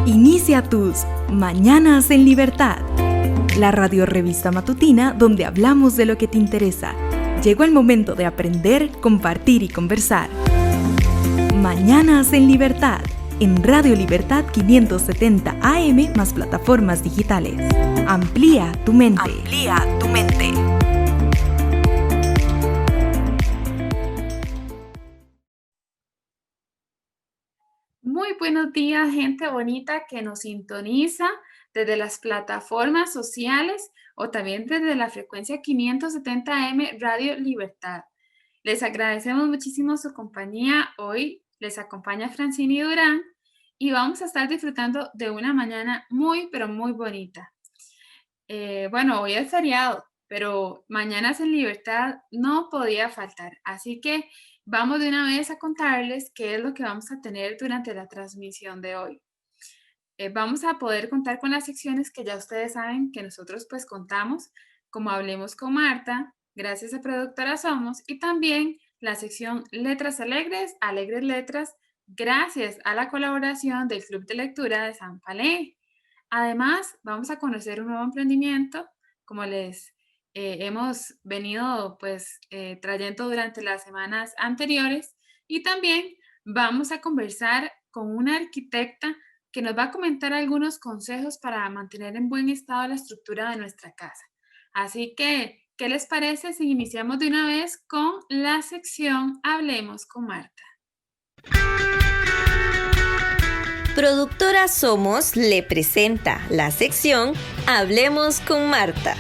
Inicia tus Mañanas en Libertad, la radiorrevista matutina donde hablamos de lo que te interesa. Llegó el momento de aprender, compartir y conversar. Mañanas en Libertad, en Radio Libertad 570 AM más plataformas digitales. Amplía tu mente. Amplía tu mente. Muy buenos días, gente bonita que nos sintoniza desde las plataformas sociales o también desde la frecuencia 570 AM Radio Libertad. Les agradecemos muchísimo su compañía. Hoy les acompaña Francini Durán y vamos a estar disfrutando de una mañana muy, pero muy bonita. Hoy es feriado, pero Mañanas en Libertad no podía faltar. Así que vamos de una vez a contarles qué es lo que vamos a tener durante la transmisión de hoy. Vamos a poder contar con las secciones que ya ustedes saben que nosotros pues contamos, como Hablemos con Marta, gracias a Productora Somos, y también la sección Letras Alegres, Alegres Letras, gracias a la colaboración del Club de Lectura de San Palé. Además, vamos a conocer un nuevo emprendimiento, como les hemos venido trayendo durante las semanas anteriores, y también vamos a conversar con una arquitecta que nos va a comentar algunos consejos para mantener en buen estado la estructura de nuestra casa. Así que, ¿qué les parece si iniciamos de una vez con la sección Hablemos con Marta? Productora Somos le presenta la sección Hablemos con Marta.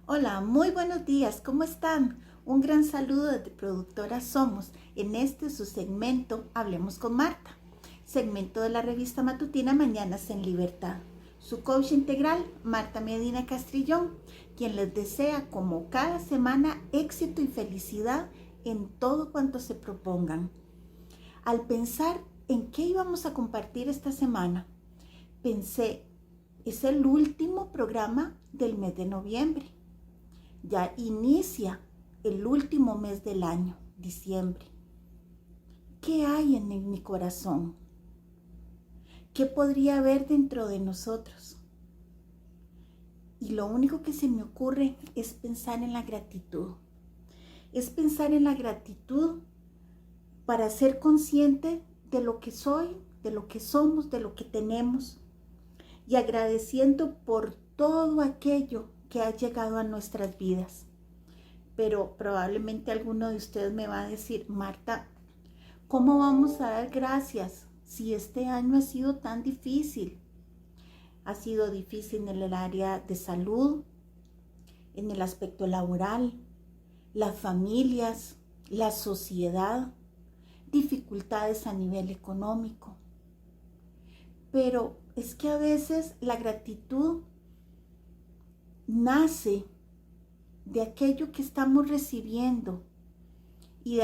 Hola, muy buenos días, ¿cómo están? Un gran saludo desde Productora Somos en su segmento Hablemos con Marta, segmento de la revista matutina Mañanas en Libertad. Su coach integral, Marta Medina Castrillón, quien les desea como cada semana éxito y felicidad en todo cuanto se propongan. Al pensar en qué íbamos a compartir esta semana, pensé, es el último programa del mes de noviembre. Ya inicia el último mes del año, diciembre. ¿Qué hay en mi corazón? ¿Qué podría haber dentro de nosotros? Y lo único que se me ocurre es pensar en la gratitud. Es pensar en la gratitud para ser consciente de lo que soy, de lo que somos, de lo que tenemos. Y agradeciendo por todo aquello que ha llegado a nuestras vidas. Pero probablemente alguno de ustedes me va a decir, Marta, ¿cómo vamos a dar gracias si este año ha sido tan difícil? Ha sido difícil en el área de salud, en el aspecto laboral, las familias, la sociedad, dificultades a nivel económico. Pero es que a veces la gratitud nace de aquello que estamos recibiendo y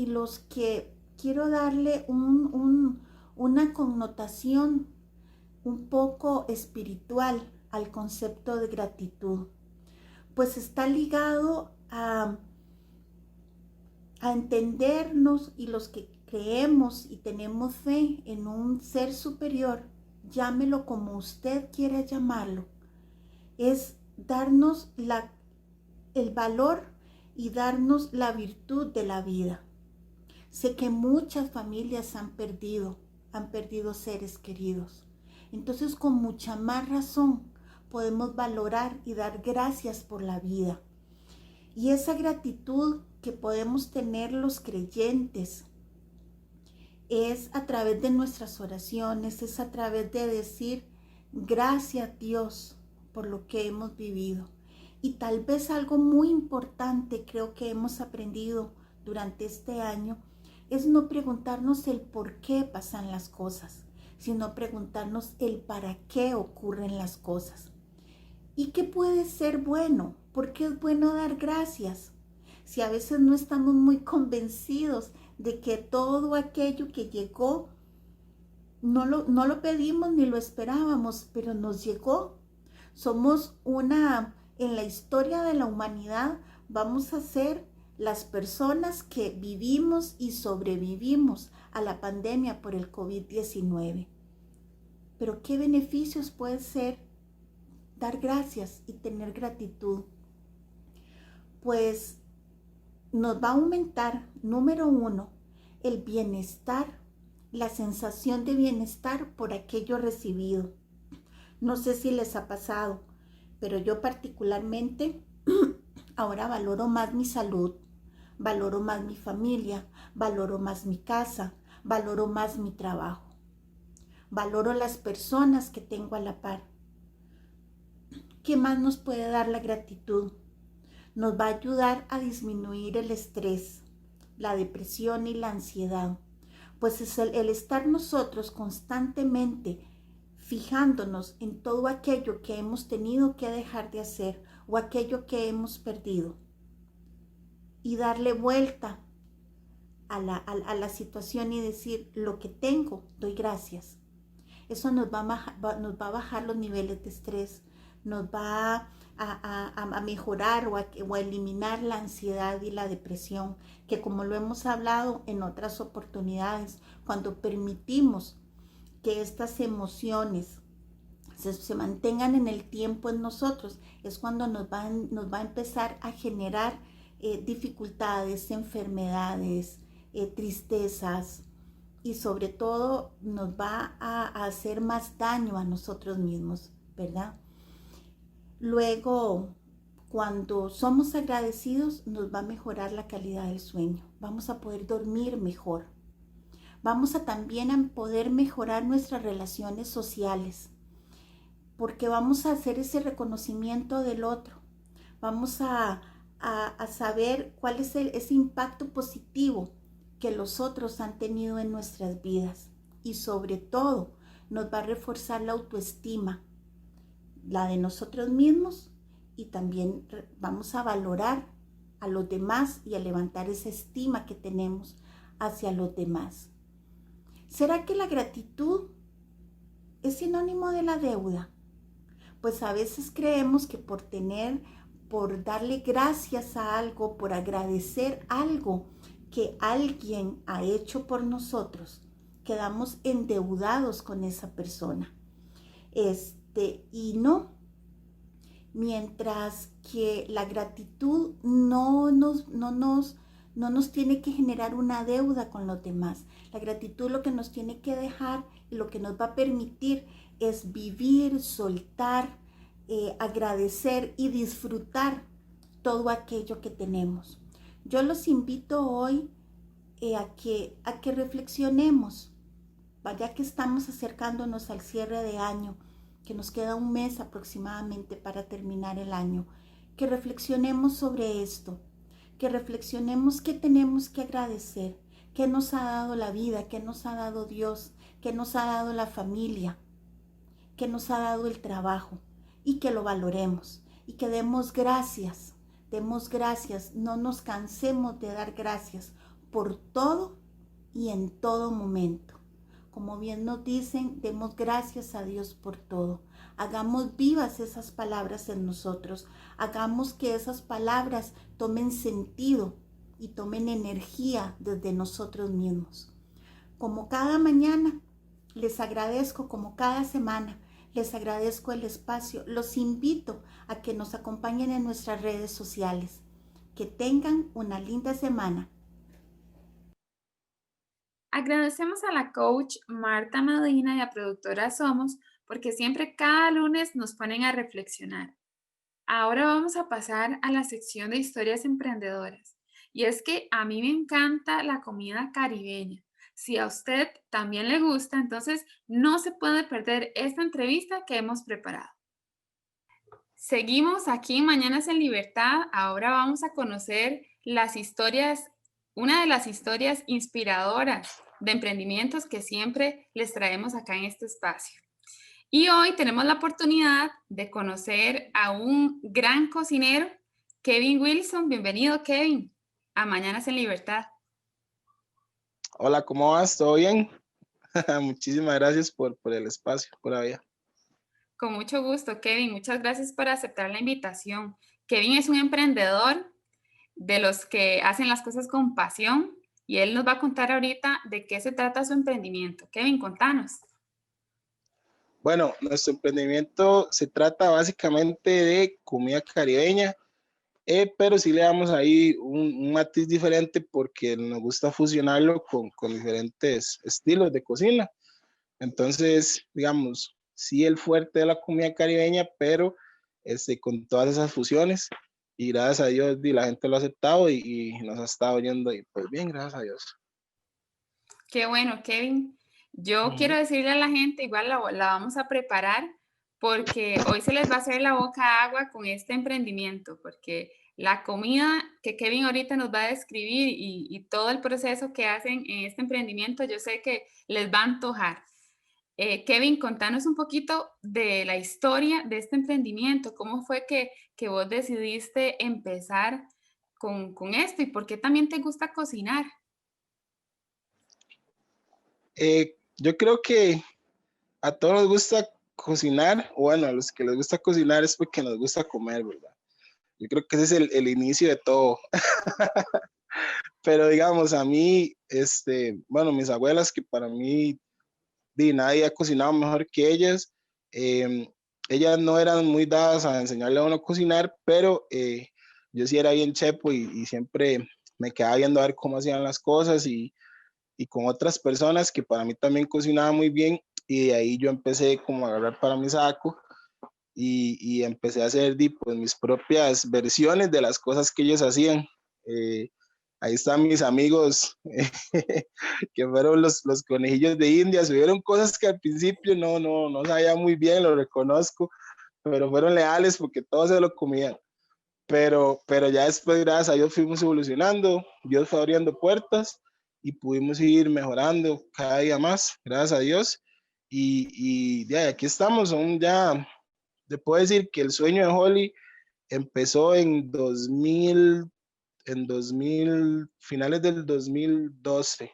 los que quiero darle una connotación un poco espiritual al concepto de gratitud, pues está ligado a entendernos, y los que creemos y tenemos fe en un ser superior, llámelo como usted quiera llamarlo, es darnos el valor y darnos la virtud de la vida. Sé que muchas familias han perdido seres queridos. Entonces, con mucha más razón, podemos valorar y dar gracias por la vida. Y esa gratitud que podemos tener los creyentes es a través de nuestras oraciones, es a través de decir gracias Dios por lo que hemos vivido. Y tal vez algo muy importante creo que hemos aprendido durante este año es no preguntarnos el por qué pasan las cosas, sino preguntarnos el para qué ocurren las cosas. ¿Y qué puede ser bueno? ¿Por qué es bueno dar gracias? Si a veces no estamos muy convencidos de que todo aquello que llegó no lo pedimos ni lo esperábamos, pero nos llegó. Somos en la historia de la humanidad, vamos a ser las personas que vivimos y sobrevivimos a la pandemia por el COVID-19. Pero ¿qué beneficios puede ser dar gracias y tener gratitud? Pues nos va a aumentar, número uno, el bienestar, la sensación de bienestar por aquello recibido. No sé si les ha pasado, pero yo particularmente ahora valoro más mi salud, valoro más mi familia, valoro más mi casa, valoro más mi trabajo, valoro las personas que tengo a la par. ¿Qué más nos puede dar la gratitud? Nos va a ayudar a disminuir el estrés, la depresión y la ansiedad. Pues es el estar nosotros constantemente fijándonos en todo aquello que hemos tenido que dejar de hacer o aquello que hemos perdido y darle vuelta a la situación y decir: lo que tengo, doy gracias. Eso nos va a bajar los niveles de estrés, nos va a mejorar o a eliminar la ansiedad y la depresión, que como lo hemos hablado en otras oportunidades, cuando permitimos que estas emociones se mantengan en el tiempo en nosotros, es cuando nos va a empezar a generar dificultades, enfermedades, tristezas, y sobre todo nos va a hacer más daño a nosotros mismos, ¿verdad? Luego, cuando somos agradecidos, nos va a mejorar la calidad del sueño, vamos a poder dormir mejor, vamos a también poder mejorar nuestras relaciones sociales, porque vamos a hacer ese reconocimiento del otro, vamos a saber cuál es ese impacto positivo que los otros han tenido en nuestras vidas, y sobre todo nos va a reforzar la autoestima, la de nosotros mismos, y también vamos a valorar a los demás y a levantar esa estima que tenemos hacia los demás. ¿Será que la gratitud es sinónimo de la deuda? Pues a veces creemos que por darle gracias a algo, por agradecer algo que alguien ha hecho por nosotros, quedamos endeudados con esa persona. Y no, mientras que la gratitud no nos tiene que generar una deuda con los demás. La gratitud lo que nos tiene que dejar y lo que nos va a permitir es vivir, soltar, agradecer y disfrutar todo aquello que tenemos. Yo los invito hoy a que reflexionemos, ya que estamos acercándonos al cierre de año, que nos queda un mes aproximadamente para terminar el año, que reflexionemos sobre esto, que reflexionemos qué tenemos que agradecer, qué nos ha dado la vida, qué nos ha dado Dios, qué nos ha dado la familia, qué nos ha dado el trabajo, y que lo valoremos y que demos gracias, no nos cansemos de dar gracias por todo y en todo momento. Como bien nos dicen, demos gracias a Dios por todo. Hagamos vivas esas palabras en nosotros. Hagamos que esas palabras tomen sentido y tomen energía desde nosotros mismos. Como cada mañana, les agradezco, como cada semana, les agradezco el espacio. Los invito a que nos acompañen en nuestras redes sociales. Que tengan una linda semana. Agradecemos a la coach Marta Medina y a Productora Somos porque siempre cada lunes nos ponen a reflexionar. Ahora vamos a pasar a la sección de historias emprendedoras. Y es que a mí me encanta la comida caribeña. Si a usted también le gusta, entonces no se puede perder esta entrevista que hemos preparado. Seguimos aquí en Mañanas en Libertad. Ahora vamos a conocer una de las historias inspiradoras de emprendimientos que siempre les traemos acá en este espacio. Y hoy tenemos la oportunidad de conocer a un gran cocinero, Kevin Wilson. Bienvenido, Kevin, a Mañanas en Libertad. Hola, ¿cómo vas? ¿Todo bien? Muchísimas gracias por el espacio, por la vida. Con mucho gusto, Kevin. Muchas gracias por aceptar la invitación. Kevin es un emprendedor de los que hacen las cosas con pasión y él nos va a contar ahorita de qué se trata su emprendimiento. Kevin, contanos. Bueno, nuestro emprendimiento se trata básicamente de comida caribeña, pero sí le damos ahí un matiz diferente porque nos gusta fusionarlo con diferentes estilos de cocina. Entonces, digamos, sí el fuerte de la comida caribeña, pero con todas esas fusiones. Y gracias a Dios la gente lo ha aceptado y nos ha estado yendo y pues bien, gracias a Dios. Qué bueno, Kevin. Yo quiero decirle a la gente, igual la vamos a preparar porque hoy se les va a hacer la boca agua con este emprendimiento, porque la comida que Kevin ahorita nos va a describir y todo el proceso que hacen en este emprendimiento, yo sé que les va a antojar. Kevin, contanos un poquito de la historia de este emprendimiento. ¿Cómo fue que vos decidiste empezar con esto y por qué también te gusta cocinar? Yo creo que a todos nos gusta cocinar, o bueno, a los que les gusta cocinar es porque nos gusta comer, ¿verdad? Yo creo que ese es el inicio de todo. Pero digamos, a mí, bueno, mis abuelas, que para mí nadie ha cocinado mejor que ellas, ellas no eran muy dadas a enseñarle a uno a cocinar, pero yo sí era bien chepo y siempre me quedaba viendo a ver cómo hacían las cosas y con otras personas que para mí también cocinaban muy bien y de ahí yo empecé como a agarrar para mi saco y empecé a hacer pues, mis propias versiones de las cosas que ellos hacían. Eh, Ahí están mis amigos que fueron los conejillos de India. Subieron cosas que al principio no sabía muy bien, lo reconozco, pero fueron leales porque todos se lo comían. Pero ya después, gracias a Dios, fuimos evolucionando, Dios fue abriendo puertas y pudimos ir mejorando cada día más, gracias a Dios. Y ya, aquí estamos, aún ya, te puedo decir que el sueño de Holly empezó finales del 2012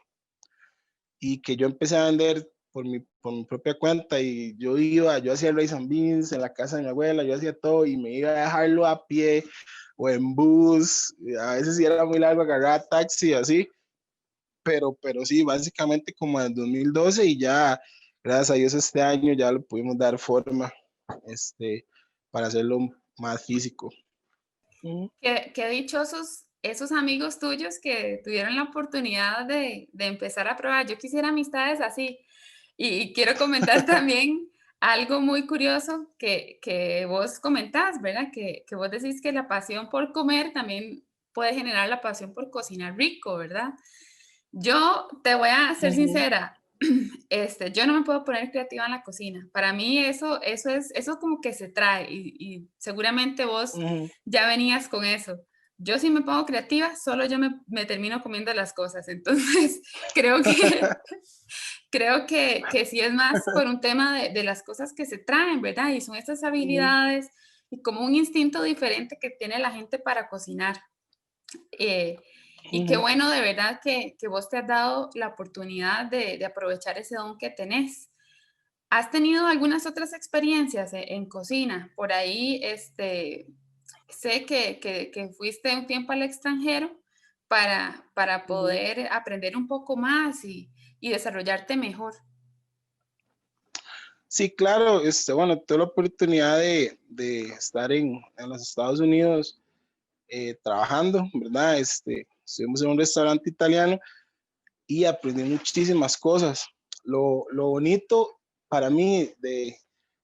y que yo empecé a vender por mi propia cuenta y yo hacía el rice and beans en la casa de mi abuela, yo hacía todo y me iba a dejarlo a pie o en bus, a veces si era muy largo agarrar taxi así, pero sí, básicamente como en el 2012 y ya, gracias a Dios este año ya lo pudimos dar forma para hacerlo más físico. Qué dichosos esos amigos tuyos que tuvieron la oportunidad de empezar a probar. Yo quisiera amistades así. Y quiero comentar también algo muy curioso que vos comentás, ¿verdad? Que vos decís que la pasión por comer también puede generar la pasión por cocinar rico, ¿verdad? Yo te voy a ser sincera, yo no me puedo poner creativa en la cocina. Para mí eso como que se trae y seguramente vos ya venías con eso. Yo si me pongo creativa, solo yo me termino comiendo las cosas. Entonces, creo que, creo que sí es más por un tema de las cosas que se traen, ¿verdad? Y son estas habilidades y como un instinto diferente que tiene la gente para cocinar. Y qué bueno de verdad que vos te has dado la oportunidad de aprovechar ese don que tenés. ¿Has tenido algunas otras experiencias en cocina? Por ahí sé que fuiste un tiempo al extranjero para poder aprender un poco más y desarrollarte mejor. Sí, claro, bueno, tuve la oportunidad de estar en los Estados Unidos trabajando, ¿verdad? Estuvimos en un restaurante italiano y aprendí muchísimas cosas. Lo bonito para mí de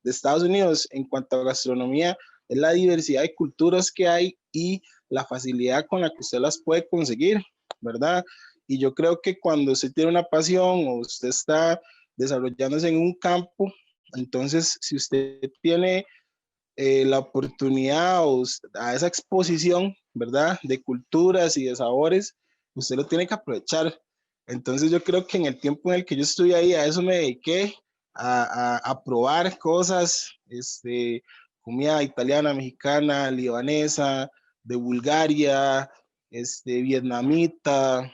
Estados Unidos en cuanto a gastronomía es la diversidad de culturas que hay y la facilidad con la que usted las puede conseguir, ¿verdad? Y yo creo que cuando usted tiene una pasión o usted está desarrollándose en un campo, entonces si usted tiene la oportunidad a esa exposición, ¿verdad? De culturas y de sabores, usted lo tiene que aprovechar. Entonces yo creo que en el tiempo en el que yo estuve ahí, a eso me dediqué, a probar cosas, comida italiana, mexicana, libanesa, de Bulgaria, vietnamita,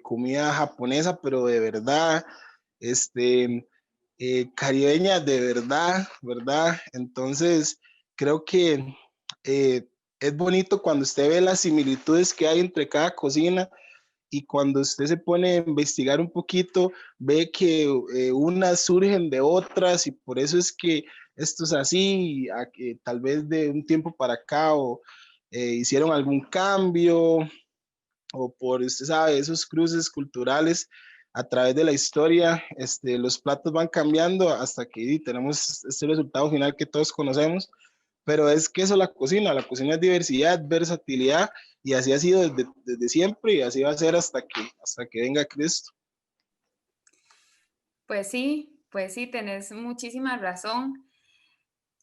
comida japonesa, pero de verdad, caribeña de verdad, ¿verdad? Entonces, creo que es bonito cuando usted ve las similitudes que hay entre cada cocina y cuando usted se pone a investigar un poquito, ve que unas surgen de otras y por eso es que esto es así, a que tal vez de un tiempo para acá o hicieron algún cambio o por, usted sabe, esos cruces culturales a través de la historia, los platos van cambiando hasta que tenemos este resultado final que todos conocemos, pero es que eso es la cocina es diversidad, versatilidad, y así ha sido desde siempre y así va a ser hasta que venga Cristo. Pues sí, tenés muchísima razón.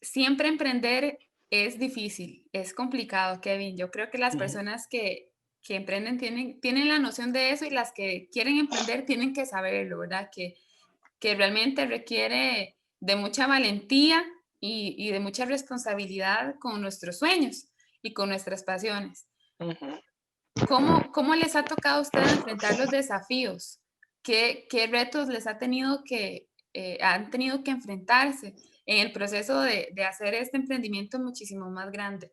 Siempre emprender es difícil, es complicado, Kevin. Yo creo que las personas que emprenden tienen la noción de eso y las que quieren emprender tienen que saberlo, ¿verdad? Que realmente requiere de mucha valentía y de mucha responsabilidad con nuestros sueños y con nuestras pasiones. ¿Cómo les ha tocado a ustedes enfrentar los desafíos? ¿Qué retos les han tenido que enfrentarse en el proceso de hacer este emprendimiento muchísimo más grande?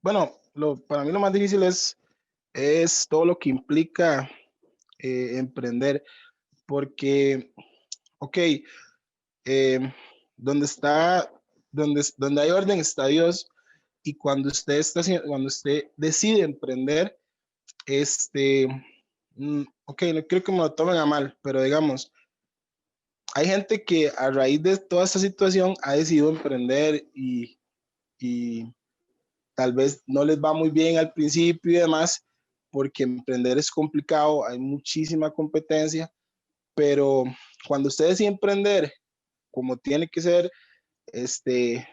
Bueno, para mí lo más difícil es todo lo que implica emprender, porque, ok, donde está, donde hay orden está Dios, y cuando usted decide emprender, ok, no quiero que me lo tomen a mal, pero digamos, hay gente que a raíz de toda esta situación ha decidido emprender y tal vez no les va muy bien al principio y demás, porque emprender es complicado, hay muchísima competencia, pero cuando usted decide emprender, como tiene que ser,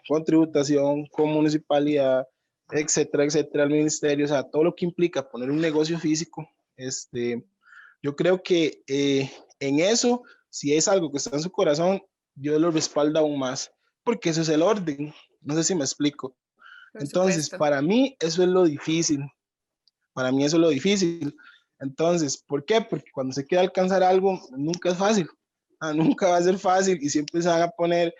con tributación, con municipalidad, etcétera, etcétera, al ministerio, o sea, todo lo que implica poner un negocio físico, yo creo que en eso, si es algo que está en su corazón, Dios lo respalda aún más, porque eso es el orden, no sé si me explico. Por Entonces, supuesto. para mí eso es lo difícil, para mí eso es lo difícil. Entonces, ¿por qué? Porque cuando se quiere alcanzar algo, nunca es fácil, nunca va a ser fácil y siempre se van a poner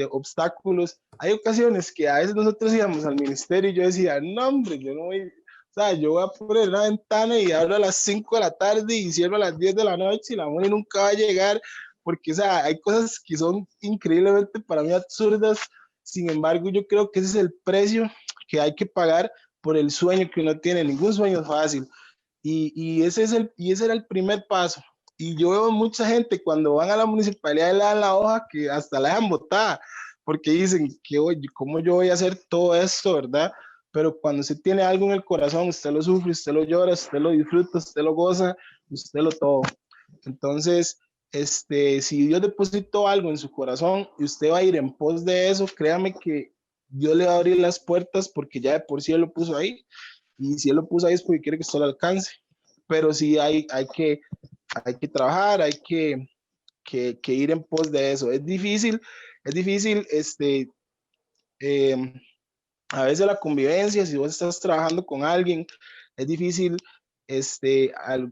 obstáculos. Hay ocasiones que a veces nosotros íbamos al ministerio y yo decía, no hombre, yo no voy, o sea, yo voy a poner una ventana y abro a las 5 de la tarde y cierro a las 10 de la noche y la money nunca va a llegar, porque, o sea, hay cosas que son increíblemente para mí absurdas. Sin embargo, yo creo que ese es el precio que hay que pagar por el sueño que uno tiene. Ningún sueño es fácil. Y ese era el primer paso. Y yo veo mucha gente cuando van a la municipalidad y le dan la hoja que hasta la dejan botada, porque dicen que, oye, ¿cómo yo voy a hacer todo esto, verdad? Pero cuando usted tiene algo en el corazón, usted lo sufre, usted lo llora, usted lo disfruta, usted lo goza, usted lo todo. Entonces, si Dios depositó algo en su corazón y usted va a ir en pos de eso, créame que Dios le va a abrir las puertas porque ya de por sí Él lo puso ahí. Y si Él lo puso ahí es porque quiere que usted lo alcance. Pero sí hay que trabajar, hay que ir en pos de eso. Es difícil, eh, a veces la convivencia, si vos estás trabajando con alguien, es difícil,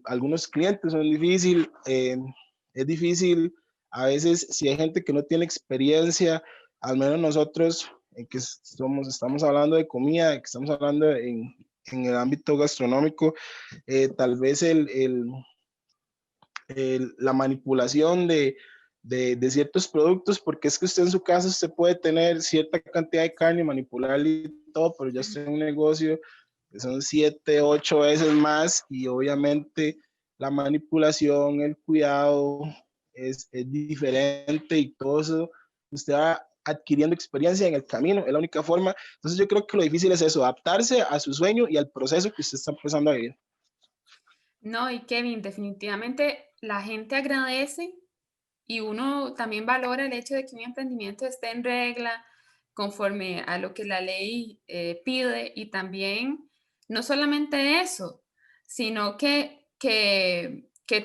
algunos clientes son difíciles, es difícil, a veces si hay gente que no tiene experiencia, al menos nosotros, que estamos hablando de comida, que estamos hablando en el ámbito gastronómico, tal vez la manipulación de ciertos productos, porque es que usted en su casa usted puede tener cierta cantidad de carne, manipularla y todo, pero ya estoy en un negocio que son 7, 8 veces más y obviamente la manipulación, el cuidado es diferente y todo eso usted va adquiriendo experiencia en el camino, es la única forma. Entonces yo creo que lo difícil es eso, adaptarse a su sueño y al proceso que usted está empezando a vivir. No, y Kevin, definitivamente la gente agradece y uno también valora el hecho de que un emprendimiento esté en regla, conforme a lo que la ley pide, y también no solamente eso, sino que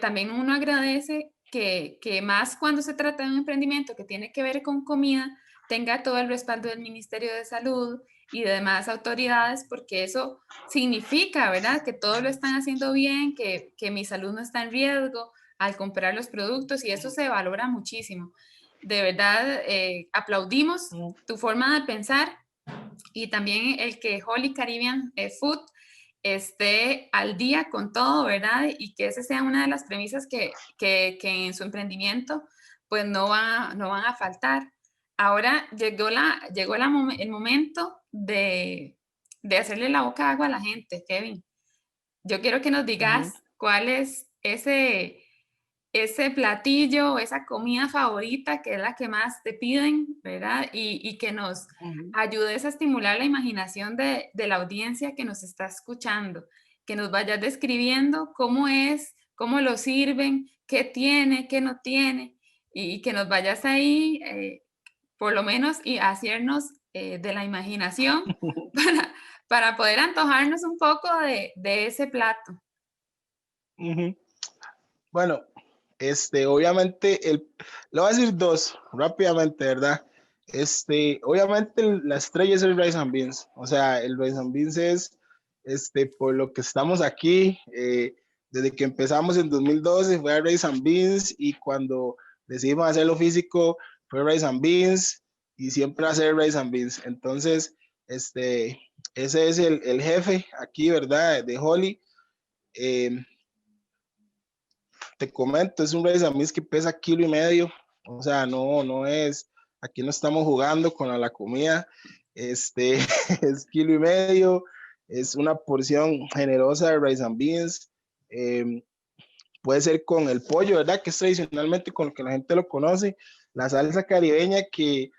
también uno agradece que más cuando se trata de un emprendimiento que tiene que ver con comida, tenga todo el respaldo del Ministerio de Salud y de demás autoridades, porque eso significa, ¿verdad?, que todos lo están haciendo bien, que mi salud no está en riesgo al comprar los productos, y eso se valora muchísimo. de verdad aplaudimos tu forma de pensar y también el que Holy Caribbean Food esté al día con todo, ¿verdad? Y que esa sea una de las premisas que en su emprendimiento pues no van a faltar. Ahora llegó el momento de hacerle la boca agua a la gente, Kevin. Yo quiero que nos digas cuál es ese platillo, esa comida favorita que es la que más te piden, ¿verdad? Y que nos ayudes a estimular la imaginación de la audiencia que nos está escuchando, que nos vayas describiendo cómo es, cómo lo sirven, qué tiene, qué no tiene, y que nos vayas ahí, por lo menos, y hacernos de la imaginación para poder antojarnos un poco de ese plato. Bueno, obviamente, le voy a decir dos rápidamente, ¿verdad? Obviamente la estrella es el rice and beans, o sea, el rice and beans es, por lo que estamos aquí, desde que empezamos en 2012 fue rice and beans, y cuando decidimos hacerlo físico fue rice and beans, y siempre hacer rice and beans. Entonces, ese es el jefe aquí, ¿verdad? De Holy. Te comento, es un rice and beans que pesa 1,5 kilos, o sea, no es, aquí no estamos jugando con la comida, es 1,5 kilos, es una porción generosa de rice and beans, puede ser con el pollo, ¿verdad? Que es tradicionalmente con lo que la gente lo conoce, la salsa caribeña que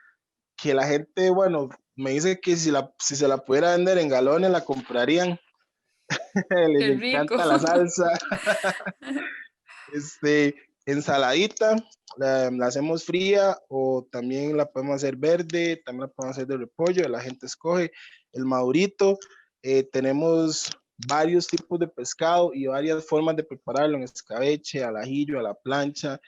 la gente, bueno, me dice que si se la pudiera vender en galones la comprarían, les Qué rico. encanta la salsa. Ensaladita, la hacemos fría o también la podemos hacer verde, también la podemos hacer de repollo, la gente escoge el madurito. Tenemos varios tipos de pescado y varias formas de prepararlo, en escabeche, al ajillo, a la plancha.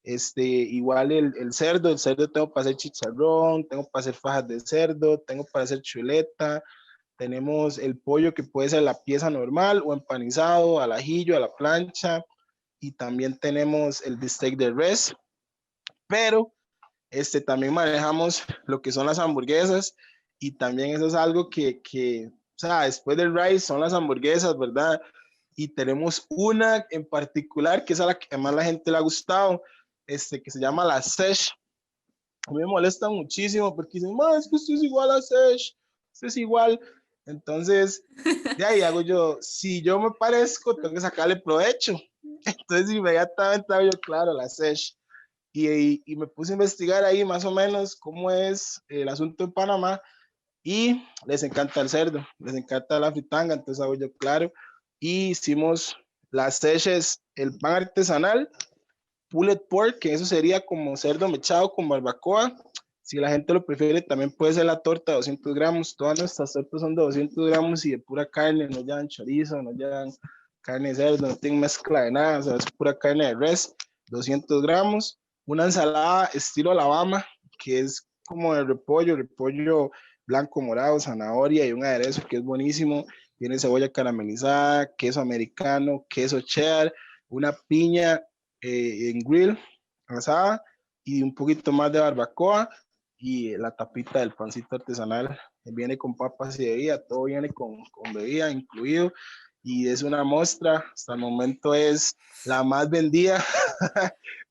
Igual el cerdo tengo para hacer chicharrón, tengo para hacer fajas de cerdo, tengo para hacer chuleta. Tenemos el pollo que puede ser la pieza normal o empanizado, al ajillo, a la plancha. Y también tenemos el bistec de res, pero también manejamos lo que son las hamburguesas, y también eso es algo que o sea, después del rice son las hamburguesas, ¿verdad? Y tenemos una en particular que es a la que más la gente le ha gustado, que se llama la Sesh. A mí me molesta muchísimo porque dicen, es que usted es igual a Sesh, usted es igual. Entonces, de ahí hago yo, si yo me parezco, tengo que sacarle provecho. Entonces inmediatamente hago yo, claro, la Sesh. Y me puse a investigar ahí más o menos cómo es el asunto en Panamá, y les encanta el cerdo, les encanta la fritanga, entonces hago yo, claro. Y hicimos las Seshes, el pan artesanal, pulled pork, que eso sería como cerdo mechado con barbacoa. Si la gente lo prefiere, también puede ser la torta de 200 gramos. Todas nuestras tortas son de 200 gramos y de pura carne, no llevan chorizo, no llevan carne de cerdo, no tienen mezcla de nada, o sea, es pura carne de res, 200 gramos. Una ensalada estilo Alabama, que es como de repollo blanco, morado, zanahoria y un aderezo que es buenísimo. Tiene cebolla caramelizada, queso americano, queso cheddar, una piña en grill asada y un poquito más de barbacoa, y la tapita del pancito artesanal. Viene con papas y bebida, todo viene con bebida incluido, y es una muestra, hasta el momento es la más vendida.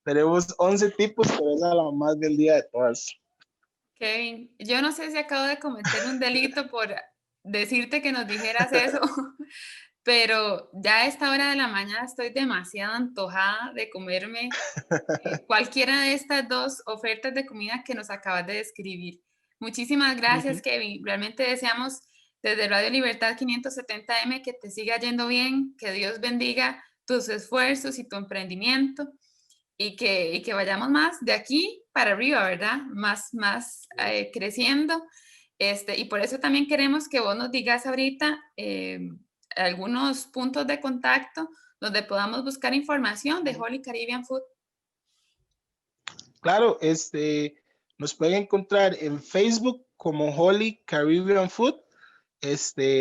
Tenemos 11 tipos, pero es la más vendida de todas. Kevin, yo no sé si acabo de cometer un delito por decirte que nos dijeras eso, pero ya a esta hora de la mañana estoy demasiado antojada de comerme cualquiera de estas dos ofertas de comida que nos acabas de describir. Muchísimas gracias, Kevin. Realmente deseamos desde Radio Libertad 570M que te siga yendo bien, que Dios bendiga tus esfuerzos y tu emprendimiento, y que vayamos más de aquí para arriba, ¿verdad? Más creciendo. Y por eso también queremos que vos nos digas ahorita algunos puntos de contacto donde podamos buscar información de Holy Caribbean Food. Claro, nos pueden encontrar en Facebook como Holy Caribbean Food.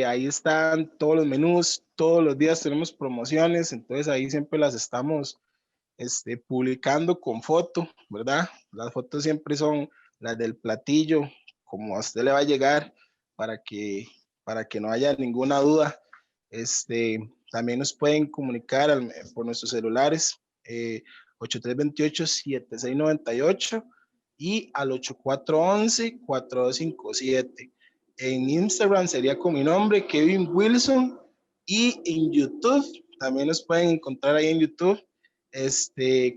Ahí están todos los menús, todos los días tenemos promociones, entonces ahí siempre las estamos publicando con foto, ¿verdad? Las fotos siempre son las del platillo, como a usted le va a llegar, para que no haya ninguna duda. También nos pueden comunicar por nuestros celulares, 8328-7698 y al 8411-4257. En Instagram sería con mi nombre, Kevin Wilson, y en YouTube también nos pueden encontrar ahí en YouTube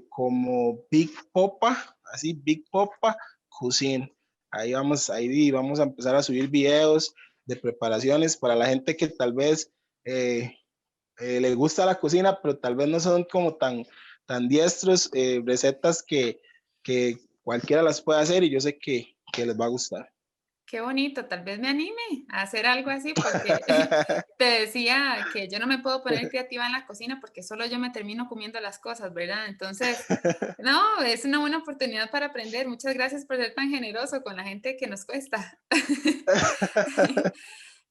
como Big Popa, así Big Popa Cuisine. Ahí vamos a empezar a subir videos de preparaciones para la gente que tal vez le gusta la cocina, pero tal vez no son como tan diestros, recetas que cualquiera las puede hacer, y yo sé que les va a gustar. Qué bonito, tal vez me anime a hacer algo así, porque te decía que yo no me puedo poner creativa en la cocina porque solo yo me termino comiendo las cosas, ¿verdad? Entonces, no, es una buena oportunidad para aprender. Muchas gracias por ser tan generoso con la gente que nos cuesta.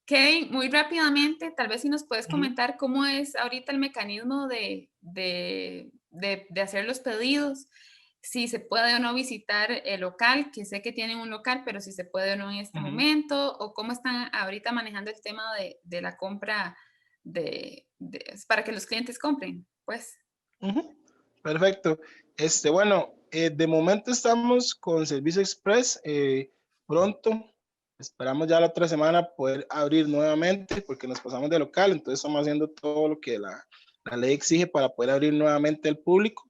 Kevin, muy rápidamente, tal vez si nos puedes comentar cómo es ahorita el mecanismo de hacer los pedidos, si se puede o no visitar el local, que sé que tienen un local, pero si se puede o no en este momento, o cómo están ahorita manejando el tema de la compra para que los clientes compren, pues. Perfecto. Bueno, de momento estamos con Servicio Express. Pronto, esperamos ya la otra semana poder abrir nuevamente, porque nos pasamos de local, entonces estamos haciendo todo lo que la ley exige para poder abrir nuevamente al público.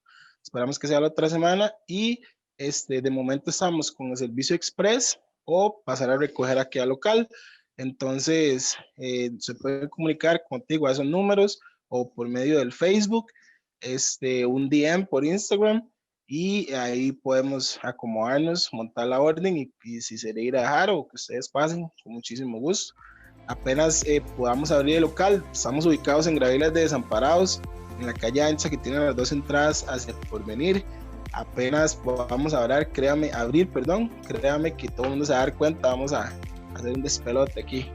Esperamos que sea la otra semana, y de momento estamos con el Servicio Express o pasar a recoger aquí al local. Entonces se puede comunicar contigo a esos números o por medio del Facebook, un DM por Instagram, y ahí podemos acomodarnos, montar la orden, y si se le irá a dejar o que ustedes pasen, con muchísimo gusto. Apenas podamos abrir el local, estamos ubicados en Gavilas de Desamparados, en la calle ancha que tiene las dos entradas hacia el Porvenir. Apenas podamos abrir, créame que todo el mundo se va a dar cuenta, vamos a hacer un despelote aquí.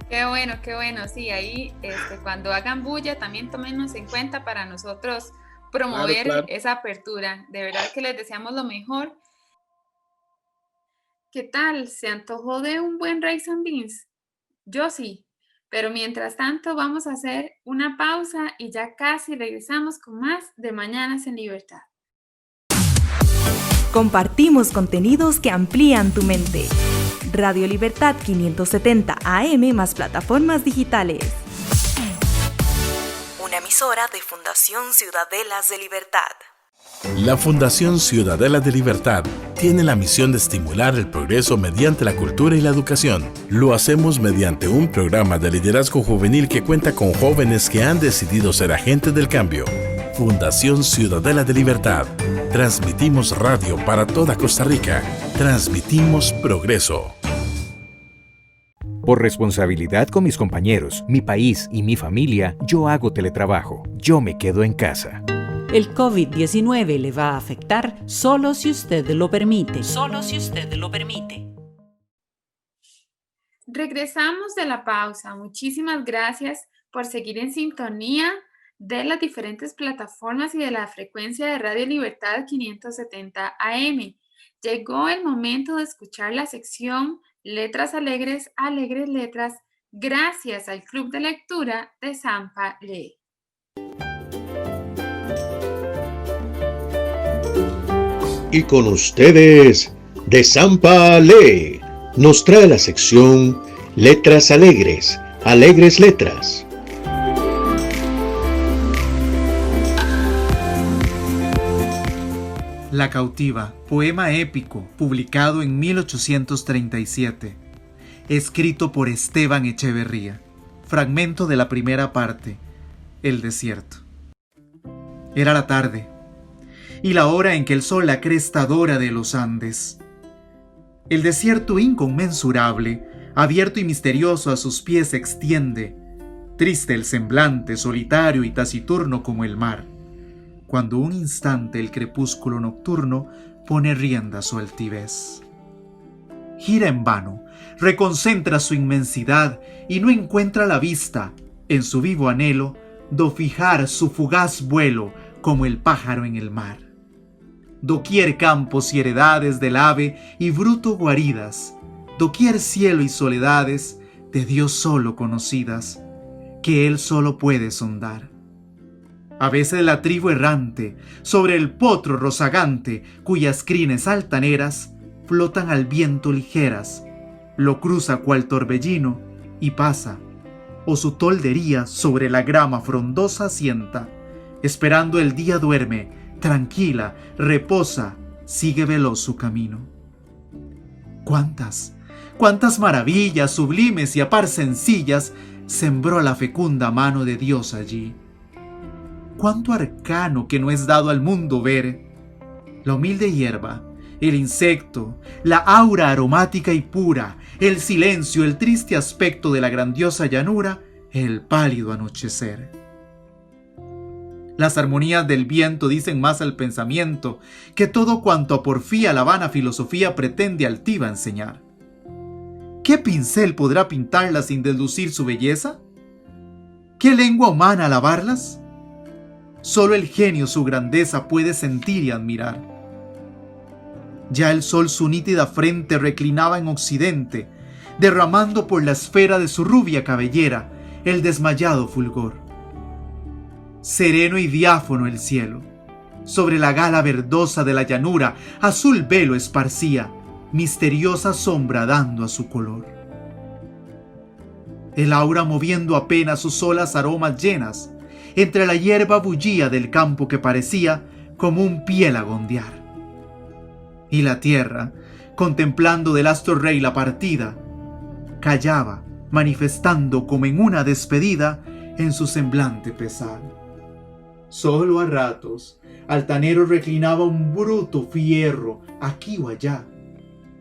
Qué bueno, sí, ahí cuando hagan bulla también tómenos en cuenta para nosotros promover claro. Esa apertura. De verdad que les deseamos lo mejor. ¿Qué tal? ¿Se antojó de un buen rice and beans? Yo sí. Pero mientras tanto vamos a hacer una pausa y ya casi regresamos con más de Mañanas en Libertad. Compartimos contenidos que amplían tu mente. Radio Libertad 570 AM más plataformas digitales. Una emisora de Fundación Ciudadelas de Libertad. La Fundación Ciudadelas de Libertad tiene la misión de estimular el progreso mediante la cultura y la educación. Lo hacemos mediante un programa de liderazgo juvenil que cuenta con jóvenes que han decidido ser agentes del cambio. Fundación Ciudadelas de Libertad. Transmitimos radio para toda Costa Rica. Transmitimos progreso. Por responsabilidad con mis compañeros, mi país y mi familia, yo hago teletrabajo. Yo me quedo en casa. El COVID-19 le va a afectar solo si usted lo permite. Regresamos de la pausa. Muchísimas gracias por seguir en sintonía de las diferentes plataformas y de la frecuencia de Radio Libertad 570 AM. Llegó el momento de escuchar la sección Letras Alegres, Alegres Letras, gracias al Club de Lectura de Zampa Lee. Y con ustedes, de Zampa Lee, nos trae la sección Letras Alegres, Alegres Letras. La cautiva, poema épico, publicado en 1837. Escrito por Esteban Echeverría. Fragmento de la primera parte, El desierto. Era la tarde, y la hora en que el sol la cresta dora de los Andes. El desierto inconmensurable, abierto y misterioso a sus pies se extiende, triste el semblante, solitario y taciturno como el mar, cuando un instante el crepúsculo nocturno pone rienda a su altivez. Gira en vano, reconcentra su inmensidad y no encuentra la vista, en su vivo anhelo, do fijar su fugaz vuelo como el pájaro en el mar. Doquier campos y heredades del ave y bruto guaridas, doquier cielo y soledades de Dios solo conocidas, que Él solo puede sondar. A veces la tribu errante, sobre el potro rozagante, cuyas crines altaneras flotan al viento ligeras, lo cruza cual torbellino y pasa, o su toldería sobre la grama frondosa sienta, esperando el día duerme, tranquila, reposa, sigue veloz su camino. ¿Cuántas maravillas sublimes y a par sencillas sembró la fecunda mano de Dios allí? Cuánto arcano que no es dado al mundo ver. La humilde hierba, el insecto, la aura aromática y pura, el silencio, el triste aspecto de la grandiosa llanura, el pálido anochecer. Las armonías del viento dicen más al pensamiento que todo cuanto a porfía la vana filosofía pretende altiva enseñar. ¿Qué pincel podrá pintarlas sin deslucir su belleza? ¿Qué lengua humana alabarlas? Solo el genio su grandeza puede sentir y admirar. Ya el sol su nítida frente reclinaba en occidente, derramando por la esfera de su rubia cabellera el desmayado fulgor. Sereno y diáfano el cielo, sobre la gala verdosa de la llanura, azul velo esparcía, misteriosa sombra dando a su color. El aura moviendo apenas sus olas aromas llenas, entre la hierba bullía del campo que parecía como un piel a ondear. Y la tierra, contemplando del astro rey la partida, callaba, manifestando como en una despedida en su semblante pesar. Solo a ratos, altanero reclinaba un bruto fierro aquí o allá.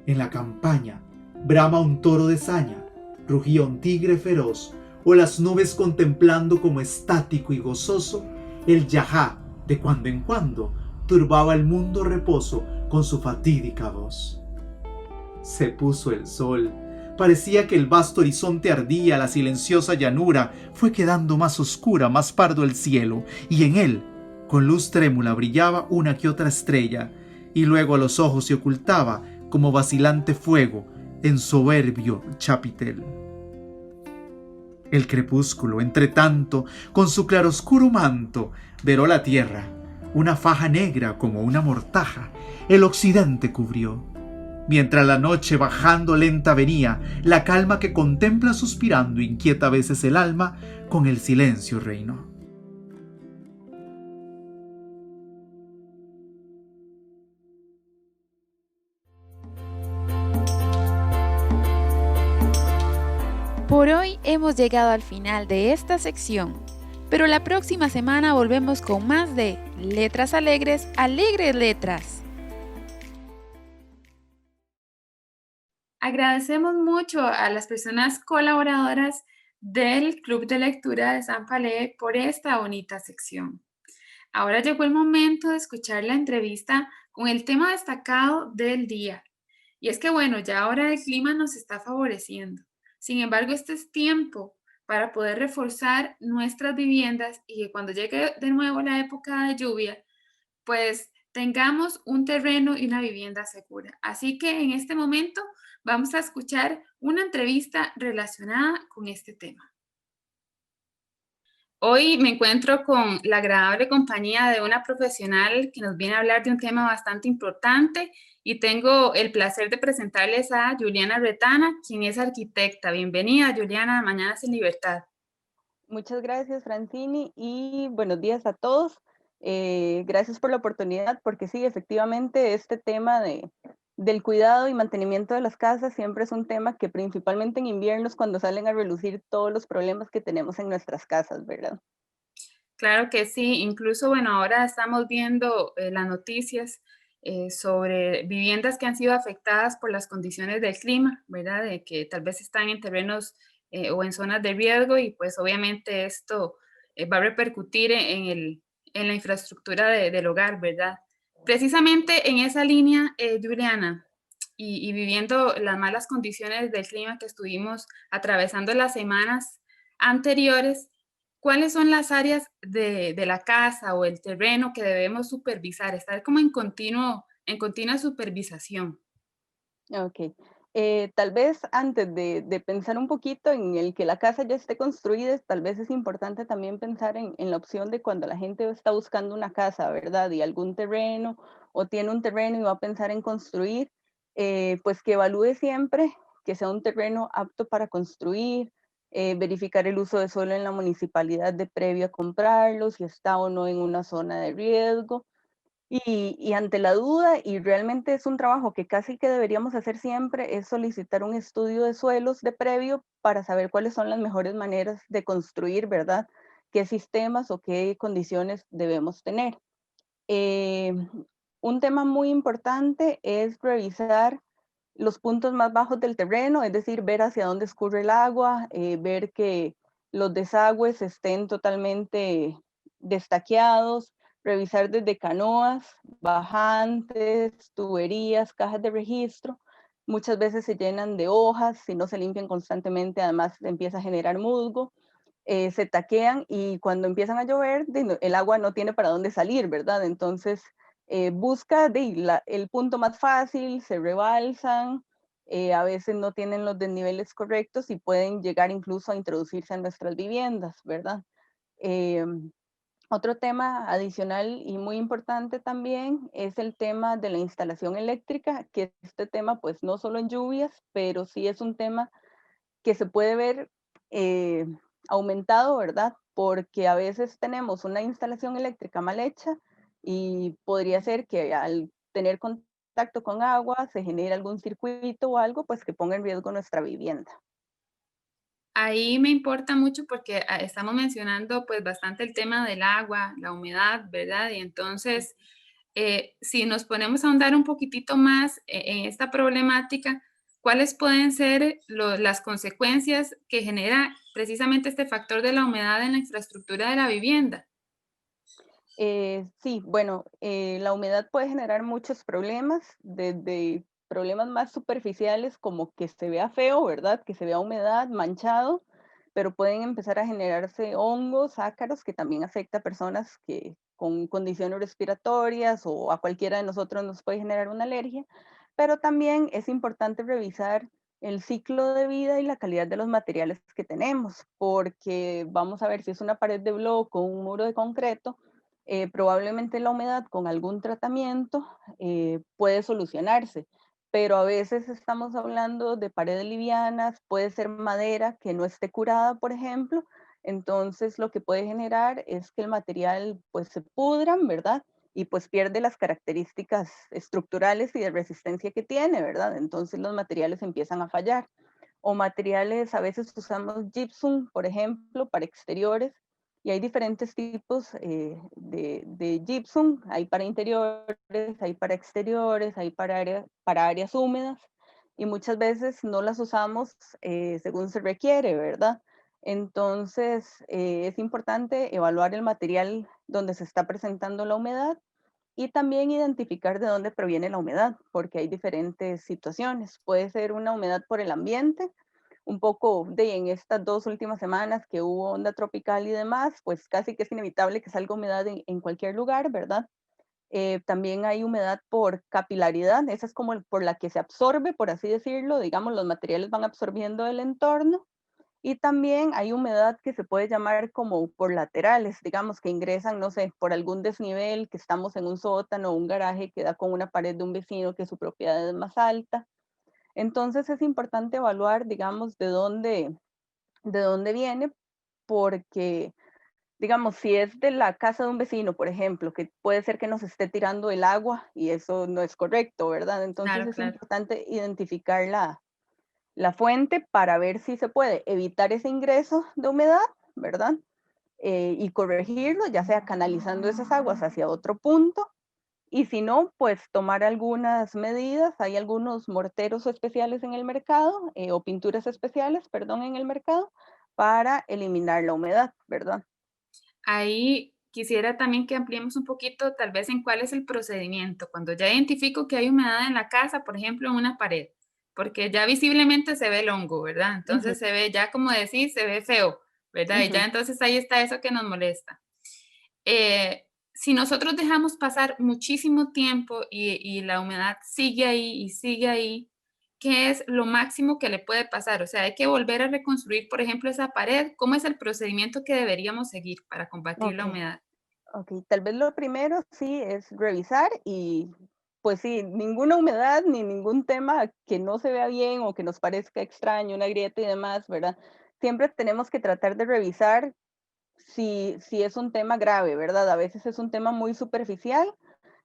En la campaña, brama un toro de saña, rugía un tigre feroz, o las nubes contemplando como estático y gozoso, el yajá de cuando en cuando turbaba el mundo reposo con su fatídica voz. Se puso el sol, parecía que el vasto horizonte ardía, la silenciosa llanura fue quedando más oscura, más pardo el cielo, y en él, con luz trémula brillaba una que otra estrella, y luego a los ojos se ocultaba como vacilante fuego en soberbio chapitel. El crepúsculo, entre tanto, con su claroscuro manto, veló la tierra, una faja negra como una mortaja, el occidente cubrió. Mientras la noche bajando lenta venía, la calma que contempla suspirando inquieta a veces el alma, con el silencio reinó. Por hoy hemos llegado al final de esta sección, pero la próxima semana volvemos con más de Letras Alegres, Alegres Letras. Agradecemos mucho a las personas colaboradoras del Club de Lectura de Zampa Lee por esta bonita sección. Ahora llegó el momento de escuchar la entrevista con el tema destacado del día. Y es que bueno, ya ahora el clima nos está favoreciendo. Sin embargo, este es tiempo para poder reforzar nuestras viviendas y que cuando llegue de nuevo la época de lluvia, pues tengamos un terreno y una vivienda segura. Así que en este momento vamos a escuchar una entrevista relacionada con este tema. Hoy me encuentro con la agradable compañía de una profesional que nos viene a hablar de un tema bastante importante y tengo el placer de presentarles a Juliana Retana, quien es arquitecta. Bienvenida, Juliana, a Mañanas en Libertad. Muchas gracias, Francini, y buenos días a todos. Gracias por la oportunidad, porque sí, efectivamente, este tema del cuidado y mantenimiento de las casas siempre es un tema que principalmente en inviernos, cuando salen a relucir todos los problemas que tenemos en nuestras casas, ¿verdad? Claro que sí, incluso, bueno, ahora estamos viendo las noticias sobre viviendas que han sido afectadas por las condiciones del clima, ¿verdad? De que tal vez están en terrenos o en zonas de riesgo y pues obviamente esto va a repercutir en la infraestructura del hogar, ¿verdad? Precisamente en esa línea, Juliana, y viviendo las malas condiciones del clima que estuvimos atravesando las semanas anteriores, ¿cuáles son las áreas de la casa o el terreno que debemos supervisar? Estar como en continua supervisación. Ok. Tal vez antes de pensar un poquito en el que la casa ya esté construida, tal vez es importante también pensar en la opción de cuando la gente está buscando una casa, ¿verdad? Y algún terreno o tiene un terreno y va a pensar en construir, pues que evalúe siempre que sea un terreno apto para construir, verificar el uso de suelo en la municipalidad de previo a comprarlo, si está o no en una zona de riesgo. Y ante la duda, y realmente es un trabajo que casi que deberíamos hacer siempre, es solicitar un estudio de suelos de previo para saber cuáles son las mejores maneras de construir, ¿verdad? ¿Qué sistemas o qué condiciones debemos tener? Eh, un tema muy importante es revisar los puntos más bajos del terreno, es decir, ver hacia dónde escurre el agua, ver que los desagües estén totalmente destaqueados, revisar desde canoas, bajantes, tuberías, cajas de registro. Muchas veces se llenan de hojas, si no se limpian constantemente, además empieza a generar musgo. Se taquean y cuando empiezan a llover, el agua no tiene para dónde salir, ¿verdad? Entonces, busca el punto más fácil, se rebalsan, a veces no tienen los desniveles correctos y pueden llegar incluso a introducirse en nuestras viviendas, ¿verdad? Eh, Otro tema adicional y muy importante también es el tema de la instalación eléctrica, que este tema pues no solo en lluvias, pero sí es un tema que se puede ver eh, aumentado, ¿verdad? Porque a veces tenemos una instalación eléctrica mal hecha y podría ser que al tener contacto con agua se genere algún circuito o algo, pues que ponga en riesgo nuestra vivienda. Ahí me importa mucho porque estamos mencionando pues bastante el tema del agua, la humedad, ¿verdad? Y entonces, si nos ponemos a ahondar un poquitito más en esta problemática, ¿cuáles pueden ser las consecuencias que genera precisamente este factor de la humedad en la infraestructura de la vivienda? Sí, bueno, la humedad puede generar muchos problemas, desde problemas más superficiales como que se vea feo, ¿verdad? Que se vea humedad, manchado, pero pueden empezar a generarse hongos, ácaros, que también afecta a personas que con condiciones respiratorias o a cualquiera de nosotros nos puede generar una alergia, pero también es importante revisar el ciclo de vida y la calidad de los materiales que tenemos, porque vamos a ver si es una pared de bloque o un muro de concreto, probablemente la humedad con algún tratamiento puede solucionarse, pero a veces estamos hablando de paredes livianas, puede ser madera que no esté curada, por ejemplo, entonces lo que puede generar es que el material pues se pudran, ¿verdad? Y pues pierde las características estructurales y de resistencia que tiene, ¿verdad? Entonces los materiales empiezan a fallar. O materiales, a veces usamos gypsum, por ejemplo, para exteriores, y hay diferentes tipos de gypsum, hay para interiores, hay para exteriores, hay para áreas húmedas, y muchas veces no las usamos según se requiere, ¿verdad? Entonces, es importante evaluar el material donde se está presentando la humedad y también identificar de dónde proviene la humedad, porque hay diferentes situaciones. Puede ser una humedad por el ambiente, un poco en estas 2 últimas semanas que hubo onda tropical y demás, pues casi que es inevitable que salga humedad en cualquier lugar, ¿verdad? También hay humedad por capilaridad, esa es como por la que se absorbe, por así decirlo, digamos, los materiales van absorbiendo el entorno. Y también hay humedad que se puede llamar como por laterales, digamos, que ingresan, no sé, por algún desnivel, que estamos en un sótano o un garaje que da con una pared de un vecino que su propiedad es más alta. Entonces es importante evaluar, digamos, de dónde viene, porque, digamos, si es de la casa de un vecino, por ejemplo, que puede ser que nos esté tirando el agua y eso no es correcto, ¿verdad? Entonces Claro, es claro. importante identificar la fuente para ver si se puede evitar ese ingreso de humedad, ¿verdad? Y corregirlo, ya sea canalizando esas aguas hacia otro punto, y si no, pues tomar algunas medidas. Hay algunos morteros especiales en el mercado, o pinturas especiales, perdón, en el mercado, para eliminar la humedad, ¿verdad? Ahí quisiera también que ampliemos un poquito, tal vez, en cuál es el procedimiento. Cuando ya identifico que hay humedad en la casa, por ejemplo, en una pared, porque ya visiblemente se ve el hongo, ¿verdad? Ujú. Entonces se ve, ya como decís, se ve feo. ¿verdad? Y ya entonces ahí está eso que nos molesta. Si nosotros dejamos pasar muchísimo tiempo y la humedad sigue ahí y sigue ahí, ¿qué es lo máximo que le puede pasar? O sea, hay que volver a reconstruir, por ejemplo, esa pared. ¿Cómo es el procedimiento que deberíamos seguir para combatir la Ok. humedad? Ok, tal vez lo primero sí es revisar y pues sí, ninguna humedad ni ningún tema que no se vea bien o que nos parezca extraño, una grieta y demás, ¿verdad? Siempre tenemos que tratar de revisar si es un tema grave, ¿verdad? A veces es un tema muy superficial.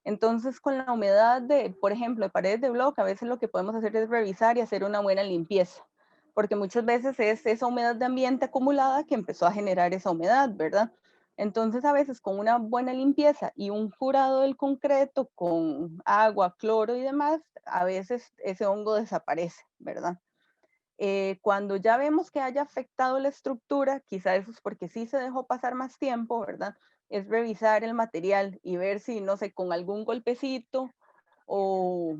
Entonces, con la humedad de, por ejemplo, de paredes de bloque, a veces lo que podemos hacer es revisar y hacer una buena limpieza, porque muchas veces es esa humedad de ambiente acumulada que empezó a generar esa humedad, ¿verdad? Entonces, a veces con una buena limpieza y un curado del concreto con agua, cloro y demás, a veces ese hongo desaparece, ¿verdad? Cuando ya vemos que haya afectado la estructura, quizá eso es porque sí se dejó pasar más tiempo, ¿verdad? Es revisar el material y ver si, no sé, con algún golpecito o,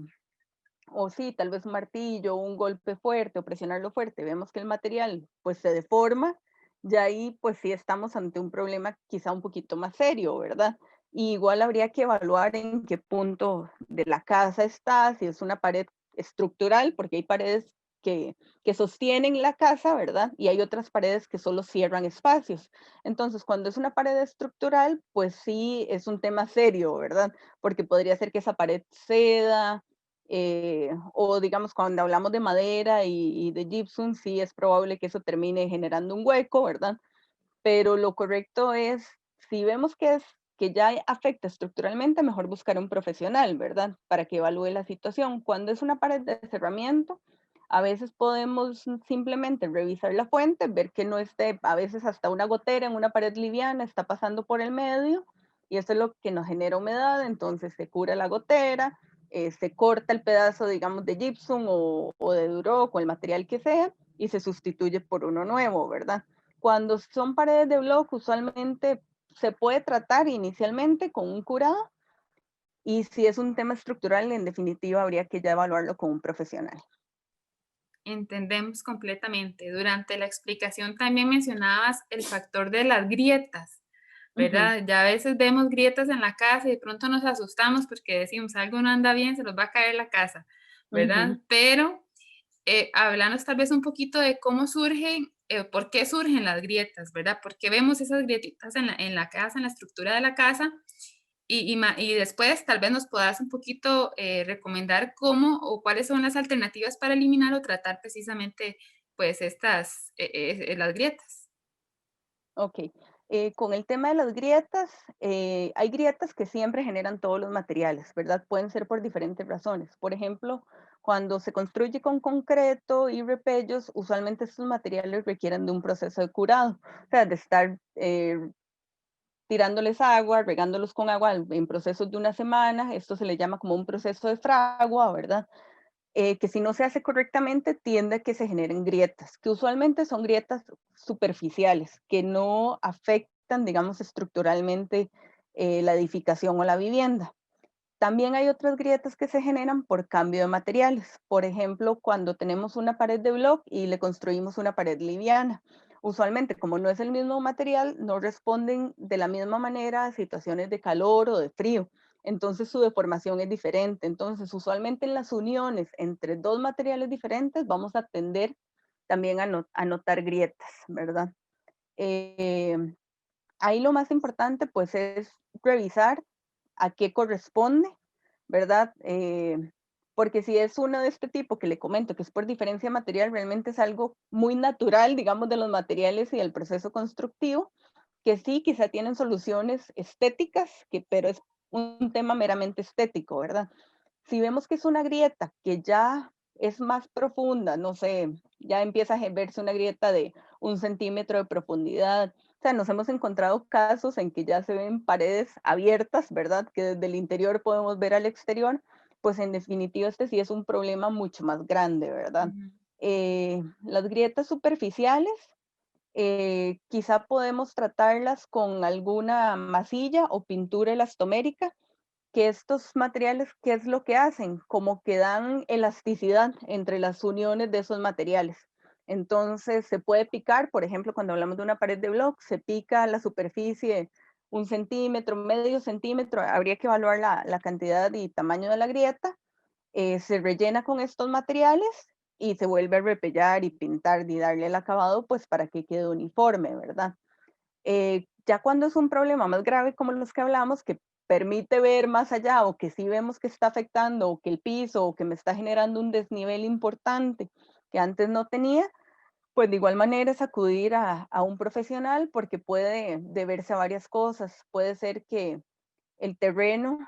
o sí, tal vez un martillo, un golpe fuerte o presionarlo fuerte, vemos que el material pues se deforma, ya ahí pues sí estamos ante un problema quizá un poquito más serio, ¿verdad? Y igual habría que evaluar en qué punto de la casa está, si es una pared estructural, porque hay paredes que sostienen la casa, ¿verdad? Y hay otras paredes que solo cierran espacios. Entonces, cuando es una pared estructural, pues sí es un tema serio, ¿verdad? Porque podría ser que esa pared ceda, o digamos cuando hablamos de madera y de gypsum, sí es probable que eso termine generando un hueco, ¿verdad? Pero lo correcto es, si vemos que ya afecta estructuralmente, mejor buscar un profesional, ¿verdad? Para que evalúe la situación. Cuando es una pared de cerramiento, a veces podemos simplemente revisar la fuente, ver que no esté, a veces hasta una gotera en una pared liviana está pasando por el medio, y eso es lo que nos genera humedad, entonces se cura la gotera, se corta el pedazo, digamos, de gypsum o de duroc o el material que sea, y se sustituye por uno nuevo, ¿verdad? Cuando son paredes de bloque, usualmente se puede tratar inicialmente con un curado, y si es un tema estructural, en definitiva habría que ya evaluarlo con un profesional. Entendemos completamente. Durante la explicación también mencionabas el factor de las grietas, Ujú. ¿verdad? Ya a veces vemos grietas en la casa y de pronto nos asustamos porque decimos algo no anda bien, se nos va a caer la casa, ¿verdad? Ujú. Pero háblanos tal vez un poquito de cómo surgen, por qué surgen las grietas, ¿verdad? ¿Por qué vemos esas grietitas en la casa, en la estructura de la casa? Y después tal vez nos puedas un poquito recomendar cómo o cuáles son las alternativas para eliminar o tratar precisamente pues estas, las grietas. Ok. Con el tema de las grietas, hay grietas que siempre generan todos los materiales, ¿verdad? Pueden ser por diferentes razones. Por ejemplo, cuando se construye con concreto y repellos, usualmente estos materiales requieren de un proceso de curado, o sea, de estar tirándoles agua, regándolos con agua en procesos de una semana. Esto se le llama como un proceso de fragua, ¿verdad? Que si no se hace correctamente tiende a que se generen grietas, que usualmente son grietas superficiales, que no afectan, digamos, estructuralmente la edificación o la vivienda. También hay otras grietas que se generan por cambio de materiales. Por ejemplo, cuando tenemos una pared de bloque y le construimos una pared liviana. Usualmente, como no es el mismo material, no responden de la misma manera a situaciones de calor o de frío. Entonces su deformación es diferente. Entonces, usualmente en las uniones entre dos materiales diferentes vamos a tender también a notar grietas, ¿verdad? Eh, Ahí lo más importante pues es revisar a qué corresponde, ¿verdad? Porque si es uno de este tipo que le comento, que es por diferencia de material, realmente es algo muy natural, digamos, de los materiales y del proceso constructivo, que sí, quizá tienen soluciones estéticas, pero es un tema meramente estético, ¿verdad? Si vemos que es una grieta que ya es más profunda, no sé, ya empieza a verse una grieta de 1 centímetro de profundidad. O sea, nos hemos encontrado casos en que ya se ven paredes abiertas, ¿verdad? Que desde el interior podemos ver al exterior. Pues en definitiva este sí es un problema mucho más grande, ¿verdad? Ujú. Las grietas superficiales, quizá podemos tratarlas con alguna masilla o pintura elastomérica, que estos materiales, ¿qué es lo que hacen? Como que dan elasticidad entre las uniones de esos materiales. Entonces se puede picar, por ejemplo, cuando hablamos de una pared de bloc, se pica la superficie 1 centímetro, medio centímetro, habría que evaluar la cantidad y tamaño de la grieta, se rellena con estos materiales y se vuelve a repellar y pintar y darle el acabado pues para que quede uniforme, ¿verdad? Ya cuando es un problema más grave como los que hablamos, que permite ver más allá o que sí vemos que está afectando o que el piso o que me está generando un desnivel importante que antes no tenía, pues de igual manera es acudir a un profesional porque puede deberse a varias cosas. Puede ser que el terreno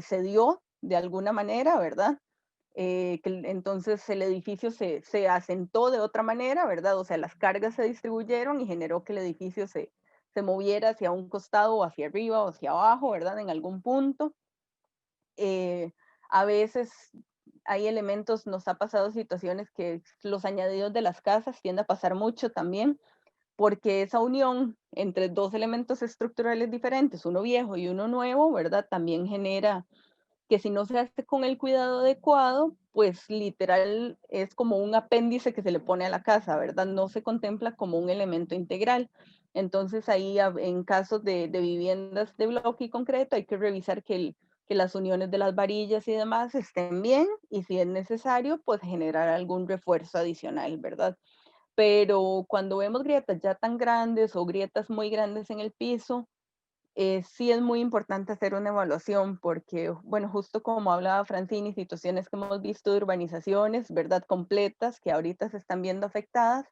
se dio de alguna manera, ¿verdad? Entonces el edificio se asentó de otra manera, ¿verdad? O sea, las cargas se distribuyeron y generó que el edificio se moviera hacia un costado o hacia arriba o hacia abajo, ¿verdad? En algún punto. A veces hay elementos, nos ha pasado situaciones que los añadidos de las casas tienden a pasar mucho también, porque esa unión entre dos elementos estructurales diferentes, uno viejo y uno nuevo, ¿verdad? También genera que si no se hace con el cuidado adecuado, pues literal es como un apéndice que se le pone a la casa, ¿verdad? No se contempla como un elemento integral. Entonces ahí en casos de viviendas de bloque y concreto hay que revisar que las uniones de las varillas y demás estén bien y si es necesario, pues generar algún refuerzo adicional, ¿verdad? Pero cuando vemos grietas ya tan grandes o grietas muy grandes en el piso, sí es muy importante hacer una evaluación porque, bueno, justo como hablaba Francini, situaciones que hemos visto de urbanizaciones, ¿verdad? Completas que ahorita se están viendo afectadas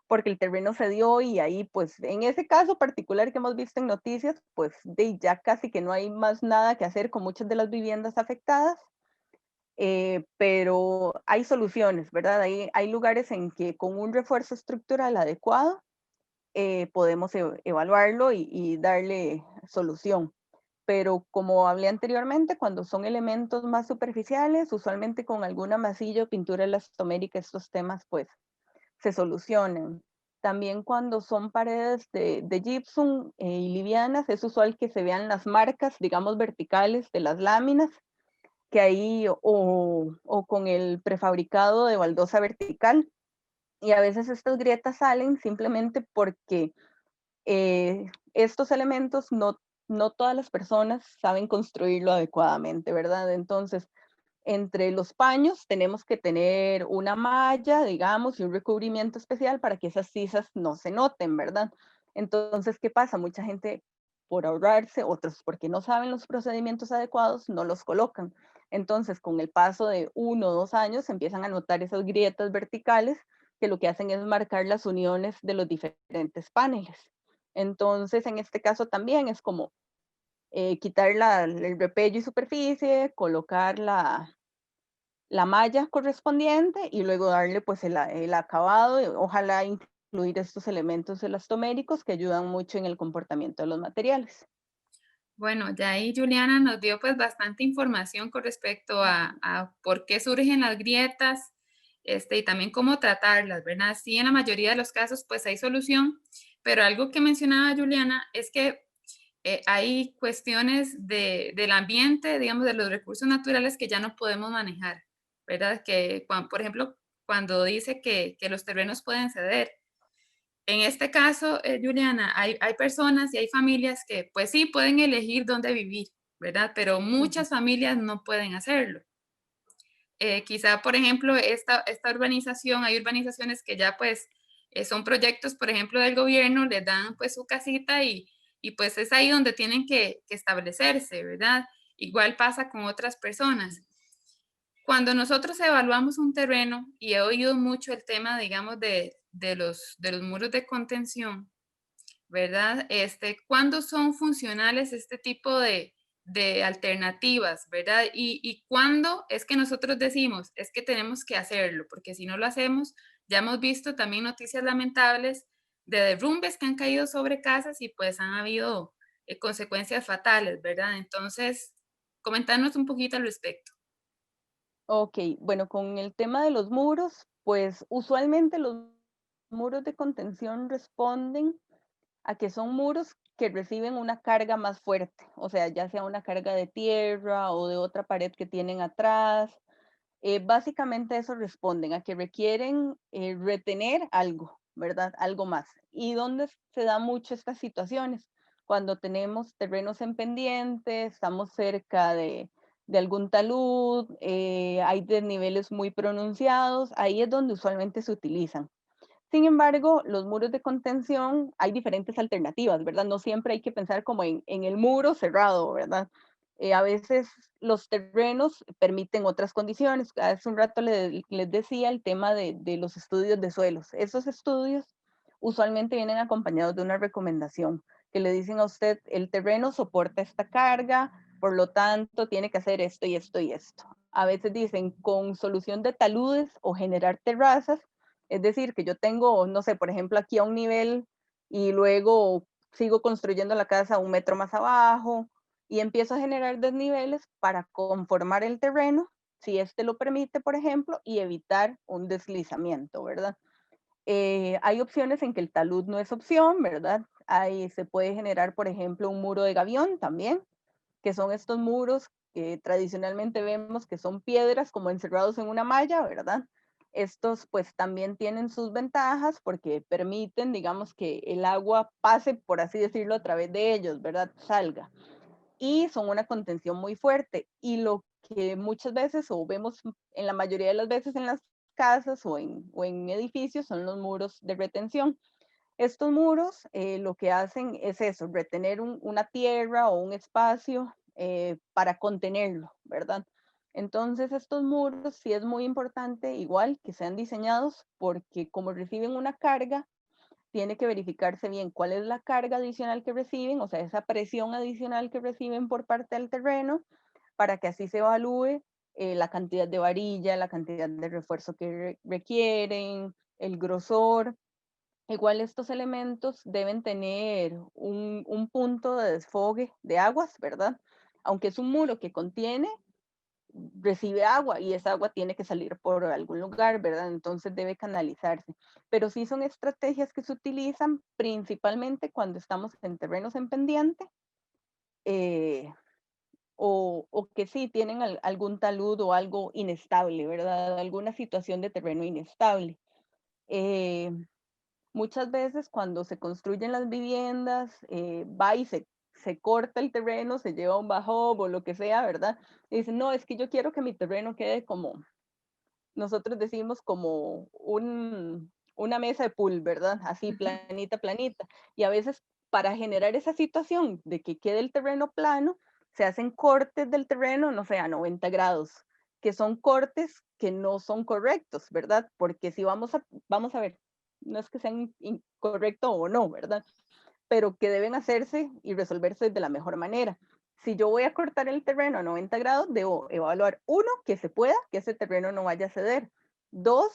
porque el terreno se dio y ahí, pues, en ese caso particular que hemos visto en noticias, pues, ya casi que no hay más nada que hacer con muchas de las viviendas afectadas, pero hay soluciones, ¿verdad? Hay lugares en que con un refuerzo estructural adecuado, podemos evaluarlo y darle solución. Pero como hablé anteriormente, cuando son elementos más superficiales, usualmente con alguna masilla o pintura elastomérica, estos temas pues se solucionan. También cuando son paredes de gypsum y livianas, es usual que se vean las marcas, digamos, verticales de las láminas, que ahí o con el prefabricado de baldosa vertical. Y a veces estas grietas salen simplemente porque estos elementos no todas las personas saben construirlo adecuadamente, ¿verdad? Entonces, entre los paños tenemos que tener una malla, digamos, y un recubrimiento especial para que esas sisas no se noten, ¿verdad? Entonces, ¿qué pasa? Mucha gente, por ahorrarse, otros porque no saben los procedimientos adecuados, no los colocan. Entonces, con el paso de 1 o 2 años, se empiezan a notar esas grietas verticales que lo que hacen es marcar las uniones de los diferentes paneles. Entonces, en este caso también es como quitar el repello y superficie, colocar la malla correspondiente y luego darle pues el acabado, ojalá incluir estos elementos elastoméricos que ayudan mucho en el comportamiento de los materiales. Bueno, ya ahí Juliana nos dio pues bastante información con respecto a por qué surgen las grietas, y también cómo tratarlas, ¿verdad? Sí, en la mayoría de los casos pues hay solución, pero algo que mencionaba Juliana es que hay cuestiones del ambiente, digamos, de los recursos naturales que ya no podemos manejar, ¿verdad? Que, por ejemplo, cuando dice que los terrenos pueden ceder. En este caso, Juliana, hay personas y hay familias que pues sí pueden elegir dónde vivir, ¿verdad? Pero muchas familias no pueden hacerlo. Quizá, por ejemplo, esta urbanización, hay urbanizaciones que ya pues son proyectos, por ejemplo, del gobierno, les dan pues su casita y pues es ahí donde tienen que establecerse, ¿verdad? Igual pasa con otras personas. Cuando nosotros evaluamos un terreno, y he oído mucho el tema, digamos, de los muros de contención, ¿verdad? ¿Cuándo son funcionales este tipo de alternativas, ¿verdad? Y cuándo es que nosotros decimos, es que tenemos que hacerlo, porque si no lo hacemos, ya hemos visto también noticias lamentables de derrumbes que han caído sobre casas y pues han habido consecuencias fatales, ¿verdad? Entonces, comentarnos un poquito al respecto. Ok, bueno, con el tema de los muros, pues usualmente los muros de contención responden a que son muros que reciben una carga más fuerte, o sea, ya sea una carga de tierra o de otra pared que tienen atrás. Básicamente eso responden a que requieren retener algo, ¿verdad? Algo más. ¿Y dónde se da mucho estas situaciones? Cuando tenemos terrenos en pendiente, estamos cerca de algún talud, hay desniveles muy pronunciados, ahí es donde usualmente se utilizan. Sin embargo, los muros de contención, hay diferentes alternativas, ¿verdad? No siempre hay que pensar como en el muro cerrado, ¿verdad? A veces los terrenos permiten otras condiciones. Hace un rato les decía el tema de los estudios de suelos. Esos estudios usualmente vienen acompañados de una recomendación que le dicen a usted, el terreno soporta esta carga, por lo tanto tiene que hacer esto y esto y esto. A veces dicen con solución de taludes o generar terrazas, es decir, que yo tengo, no sé, por ejemplo, aquí a un nivel y luego sigo construyendo la casa 1 metro más abajo y empiezo a generar desniveles para conformar el terreno, si este lo permite, por ejemplo, y evitar un deslizamiento, ¿verdad? Hay opciones en que el talud no es opción, ¿verdad? Ahí se puede generar, por ejemplo, un muro de gavión también, que son estos muros que tradicionalmente vemos que son piedras como encerrados en una malla, ¿verdad? Estos pues también tienen sus ventajas porque permiten, digamos, que el agua pase, por así decirlo, a través de ellos, ¿verdad? Salga. Y son una contención muy fuerte. Y lo que muchas veces, o vemos en la mayoría de las veces en las casas o en edificios, son los muros de retención. Estos muros lo que hacen es eso, retener una tierra o un espacio para contenerlo, ¿verdad? Entonces estos muros sí es muy importante igual que sean diseñados porque como reciben una carga, tiene que verificarse bien cuál es la carga adicional que reciben, o sea, esa presión adicional que reciben por parte del terreno, para que así se evalúe la cantidad de varilla, la cantidad de refuerzo que requieren, el grosor. Igual estos elementos deben tener un punto de desfogue de aguas, ¿verdad? Aunque es un muro que contiene, recibe agua y esa agua tiene que salir por algún lugar, ¿verdad? Entonces debe canalizarse. Pero sí son estrategias que se utilizan principalmente cuando estamos en terrenos en pendiente eh, o que sí tienen algún talud o algo inestable, ¿verdad? Alguna situación de terreno inestable. Eh, Muchas veces cuando se construyen las viviendas, va y se corta el terreno, se lleva un bajo o lo que sea, ¿verdad? Y dicen, no, es que yo quiero que mi terreno quede como, nosotros decimos como una mesa de pool, ¿verdad? Así, planita, planita. Y a veces para generar esa situación de que quede el terreno plano, se hacen cortes del terreno, no sé, a 90 grados, que son cortes que no son correctos, ¿verdad? Porque si vamos a ver, no es que sean incorrectos o no, ¿verdad? Pero que deben hacerse y resolverse de la mejor manera. Si yo voy a cortar el terreno a 90 grados, debo evaluar, uno, que se pueda, que ese terreno no vaya a ceder. Dos,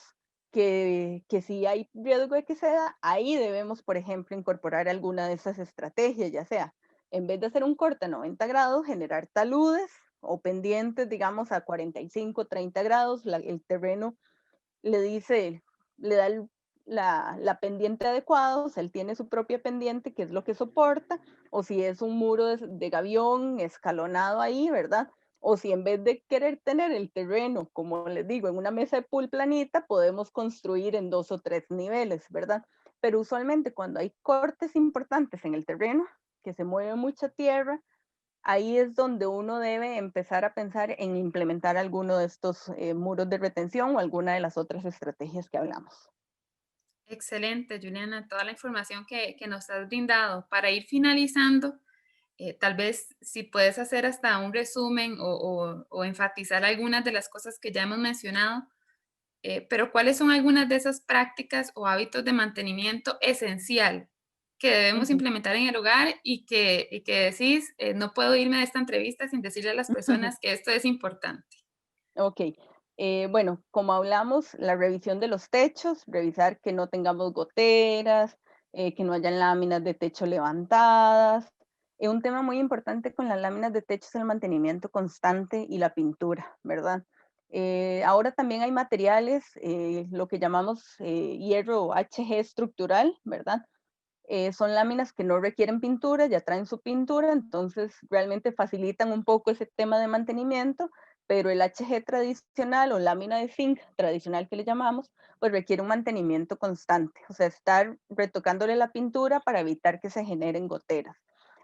que si hay riesgo de que ceda, ahí debemos, por ejemplo, incorporar alguna de esas estrategias, ya sea, en vez de hacer un corte a 90 grados, generar taludes o pendientes, digamos, a 45, 30 grados, el terreno le dice, le da la pendiente adecuada, o sea, él tiene su propia pendiente, que es lo que soporta, o si es un muro de gavión escalonado ahí, ¿verdad? O si en vez de querer tener el terreno, como les digo, en una mesa de pool planita, podemos construir en 2 o 3 niveles, ¿verdad? Pero usualmente cuando hay cortes importantes en el terreno, que se mueve mucha tierra, ahí es donde uno debe empezar a pensar en implementar alguno de estos muros de retención o alguna de las otras estrategias que hablamos. Excelente, Juliana, toda la información que nos has brindado. Para ir finalizando, tal vez si puedes hacer hasta un resumen o enfatizar algunas de las cosas que ya hemos mencionado, pero ¿cuáles son algunas de esas prácticas o hábitos de mantenimiento esencial que debemos implementar en el hogar y que decís, no puedo irme de esta entrevista sin decirle a las personas que esto es importante? Ok, bueno, como hablamos, la revisión de los techos, revisar que no tengamos goteras, que no hayan láminas de techo levantadas. Un tema muy importante con las láminas de techo es el mantenimiento constante y la pintura, ¿verdad? Ahora también hay materiales, lo que llamamos hierro HG estructural, ¿verdad? Son láminas que no requieren pintura, ya traen su pintura, entonces realmente facilitan un poco ese tema de mantenimiento, pero el HG tradicional o lámina de zinc tradicional que le llamamos, pues requiere un mantenimiento constante, o sea, estar retocándole la pintura para evitar que se generen goteras.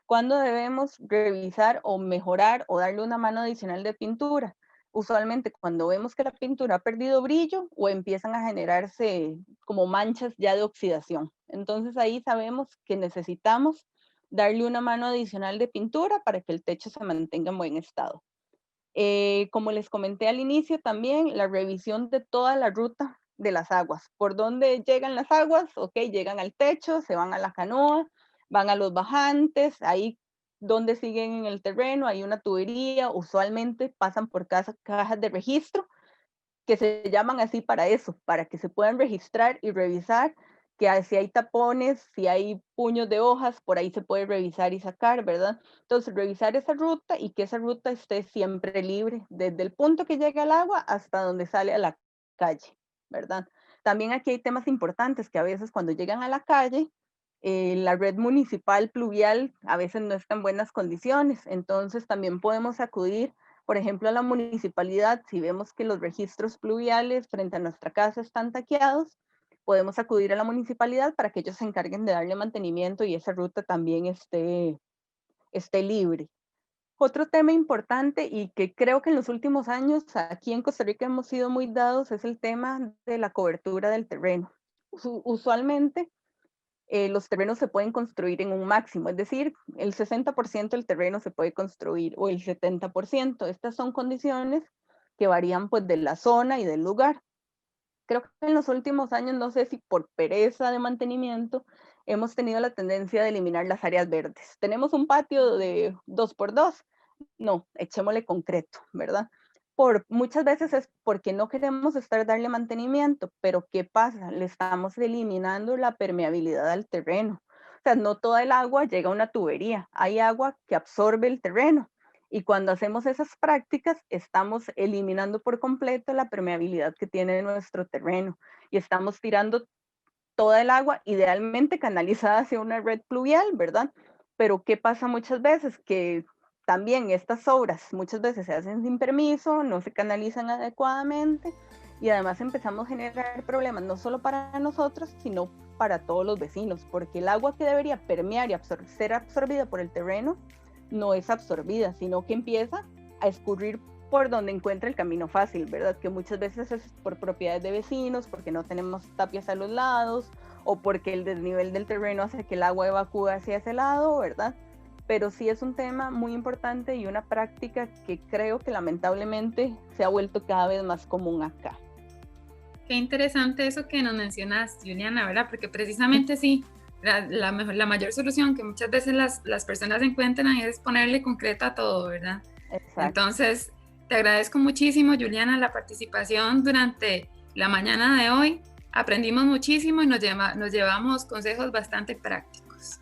¿Cuándo debemos revisar o mejorar o darle una mano adicional de pintura? Usualmente cuando vemos que la pintura ha perdido brillo o empiezan a generarse como manchas ya de oxidación. Entonces ahí sabemos que necesitamos darle una mano adicional de pintura para que el techo se mantenga en buen estado. Como les comenté al inicio también, la revisión de toda la ruta de las aguas. ¿Por dónde llegan las aguas? Ok, llegan al techo, se van a la canoa, van a los bajantes, ahí donde siguen en el terreno, hay una tubería, usualmente pasan por cajas de registro, que se llaman así para eso, para que se puedan registrar y revisar que si hay tapones, si hay puños de hojas, por ahí se puede revisar y sacar, ¿verdad? Entonces, revisar esa ruta y que esa ruta esté siempre libre, desde el punto que llega al agua hasta donde sale a la calle, ¿verdad? También aquí hay temas importantes que a veces cuando llegan a la calle, la red municipal pluvial a veces no está en buenas condiciones, entonces también podemos acudir, por ejemplo, a la municipalidad, si vemos que los registros pluviales frente a nuestra casa están taqueados, podemos acudir a la municipalidad para que ellos se encarguen de darle mantenimiento y esa ruta también esté libre. Otro tema importante y que creo que en los últimos años aquí en Costa Rica hemos sido muy dados es el tema de la cobertura del terreno. Usualmente los terrenos se pueden construir en un máximo, es decir, el 60% del terreno se puede construir o el 70%. Estas son condiciones que varían pues de la zona y del lugar. Creo que en los últimos años, no sé si por pereza de mantenimiento, hemos tenido la tendencia de eliminar las áreas verdes. Tenemos un patio de 2x2, no, echémosle concreto, ¿verdad? Muchas veces es porque no queremos darle mantenimiento, pero ¿qué pasa? Le estamos eliminando la permeabilidad al terreno. O sea, no toda el agua llega a una tubería, hay agua que absorbe el terreno. Y cuando hacemos esas prácticas, estamos eliminando por completo la permeabilidad que tiene nuestro terreno y estamos tirando toda el agua, idealmente canalizada hacia una red pluvial, ¿verdad? Pero ¿qué pasa muchas veces? Que también estas obras muchas veces se hacen sin permiso, no se canalizan adecuadamente y además empezamos a generar problemas no solo para nosotros, sino para todos los vecinos, porque el agua que debería permear y ser absorbida por el terreno no es absorbida, sino que empieza a escurrir por donde encuentra el camino fácil, ¿verdad? Que muchas veces es por propiedades de vecinos, porque no tenemos tapias a los lados, o porque el desnivel del terreno hace que el agua evacúe hacia ese lado, ¿verdad? Pero sí es un tema muy importante y una práctica que creo que lamentablemente se ha vuelto cada vez más común acá. Qué interesante eso que nos mencionas, Juliana, ¿verdad? Porque precisamente sí, la mayor solución que muchas veces las personas encuentran es ponerle concreto a todo, ¿verdad? Exacto. Entonces, te agradezco muchísimo, Juliana, la participación durante la mañana de hoy. Aprendimos muchísimo y nos llevamos consejos bastante prácticos.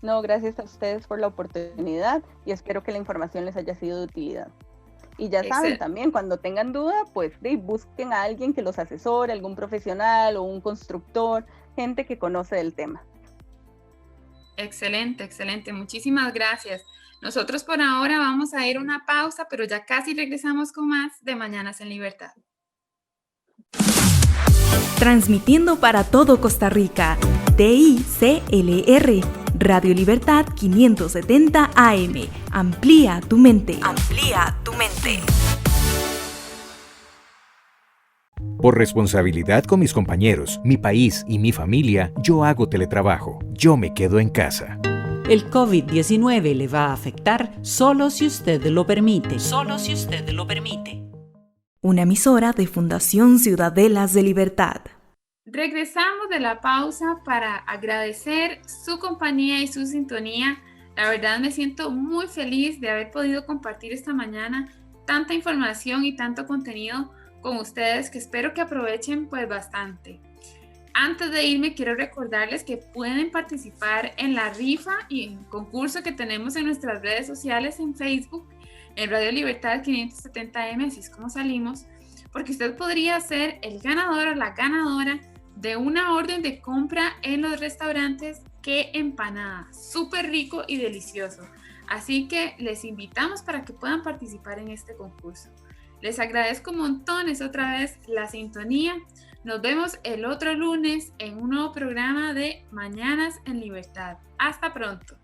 No, gracias a ustedes por la oportunidad y espero que la información les haya sido de utilidad. Y ya saben también, cuando tengan duda, pues busquen a alguien que los asesore, algún profesional o un constructor, gente que conoce del tema. Excelente, excelente. Muchísimas gracias. Nosotros por ahora vamos a ir a una pausa, pero ya casi regresamos con más de Mañanas en Libertad. Transmitiendo para todo Costa Rica, TICLR, Radio Libertad 570 AM. Amplía tu mente. Amplía tu mente. Por responsabilidad con mis compañeros, mi país y mi familia, yo hago teletrabajo. Yo me quedo en casa. El COVID-19 le va a afectar solo si usted lo permite. Solo si usted lo permite. Una emisora de Fundación Ciudadelas de Libertad. Regresamos de la pausa para agradecer su compañía y su sintonía. La verdad me siento muy feliz de haber podido compartir esta mañana tanta información y tanto contenido con ustedes que espero que aprovechen pues bastante. Antes de irme quiero recordarles que pueden participar en la rifa y en el concurso que tenemos en nuestras redes sociales en Facebook, en Radio Libertad 570M, así es como salimos, porque usted podría ser el ganador o la ganadora de una orden de compra en los restaurantes Qué Empanada, súper rico y delicioso. Así que les invitamos para que puedan participar en este concurso. Les agradezco montones otra vez la sintonía. Nos vemos el otro lunes en un nuevo programa de Mañanas en Libertad. Hasta pronto.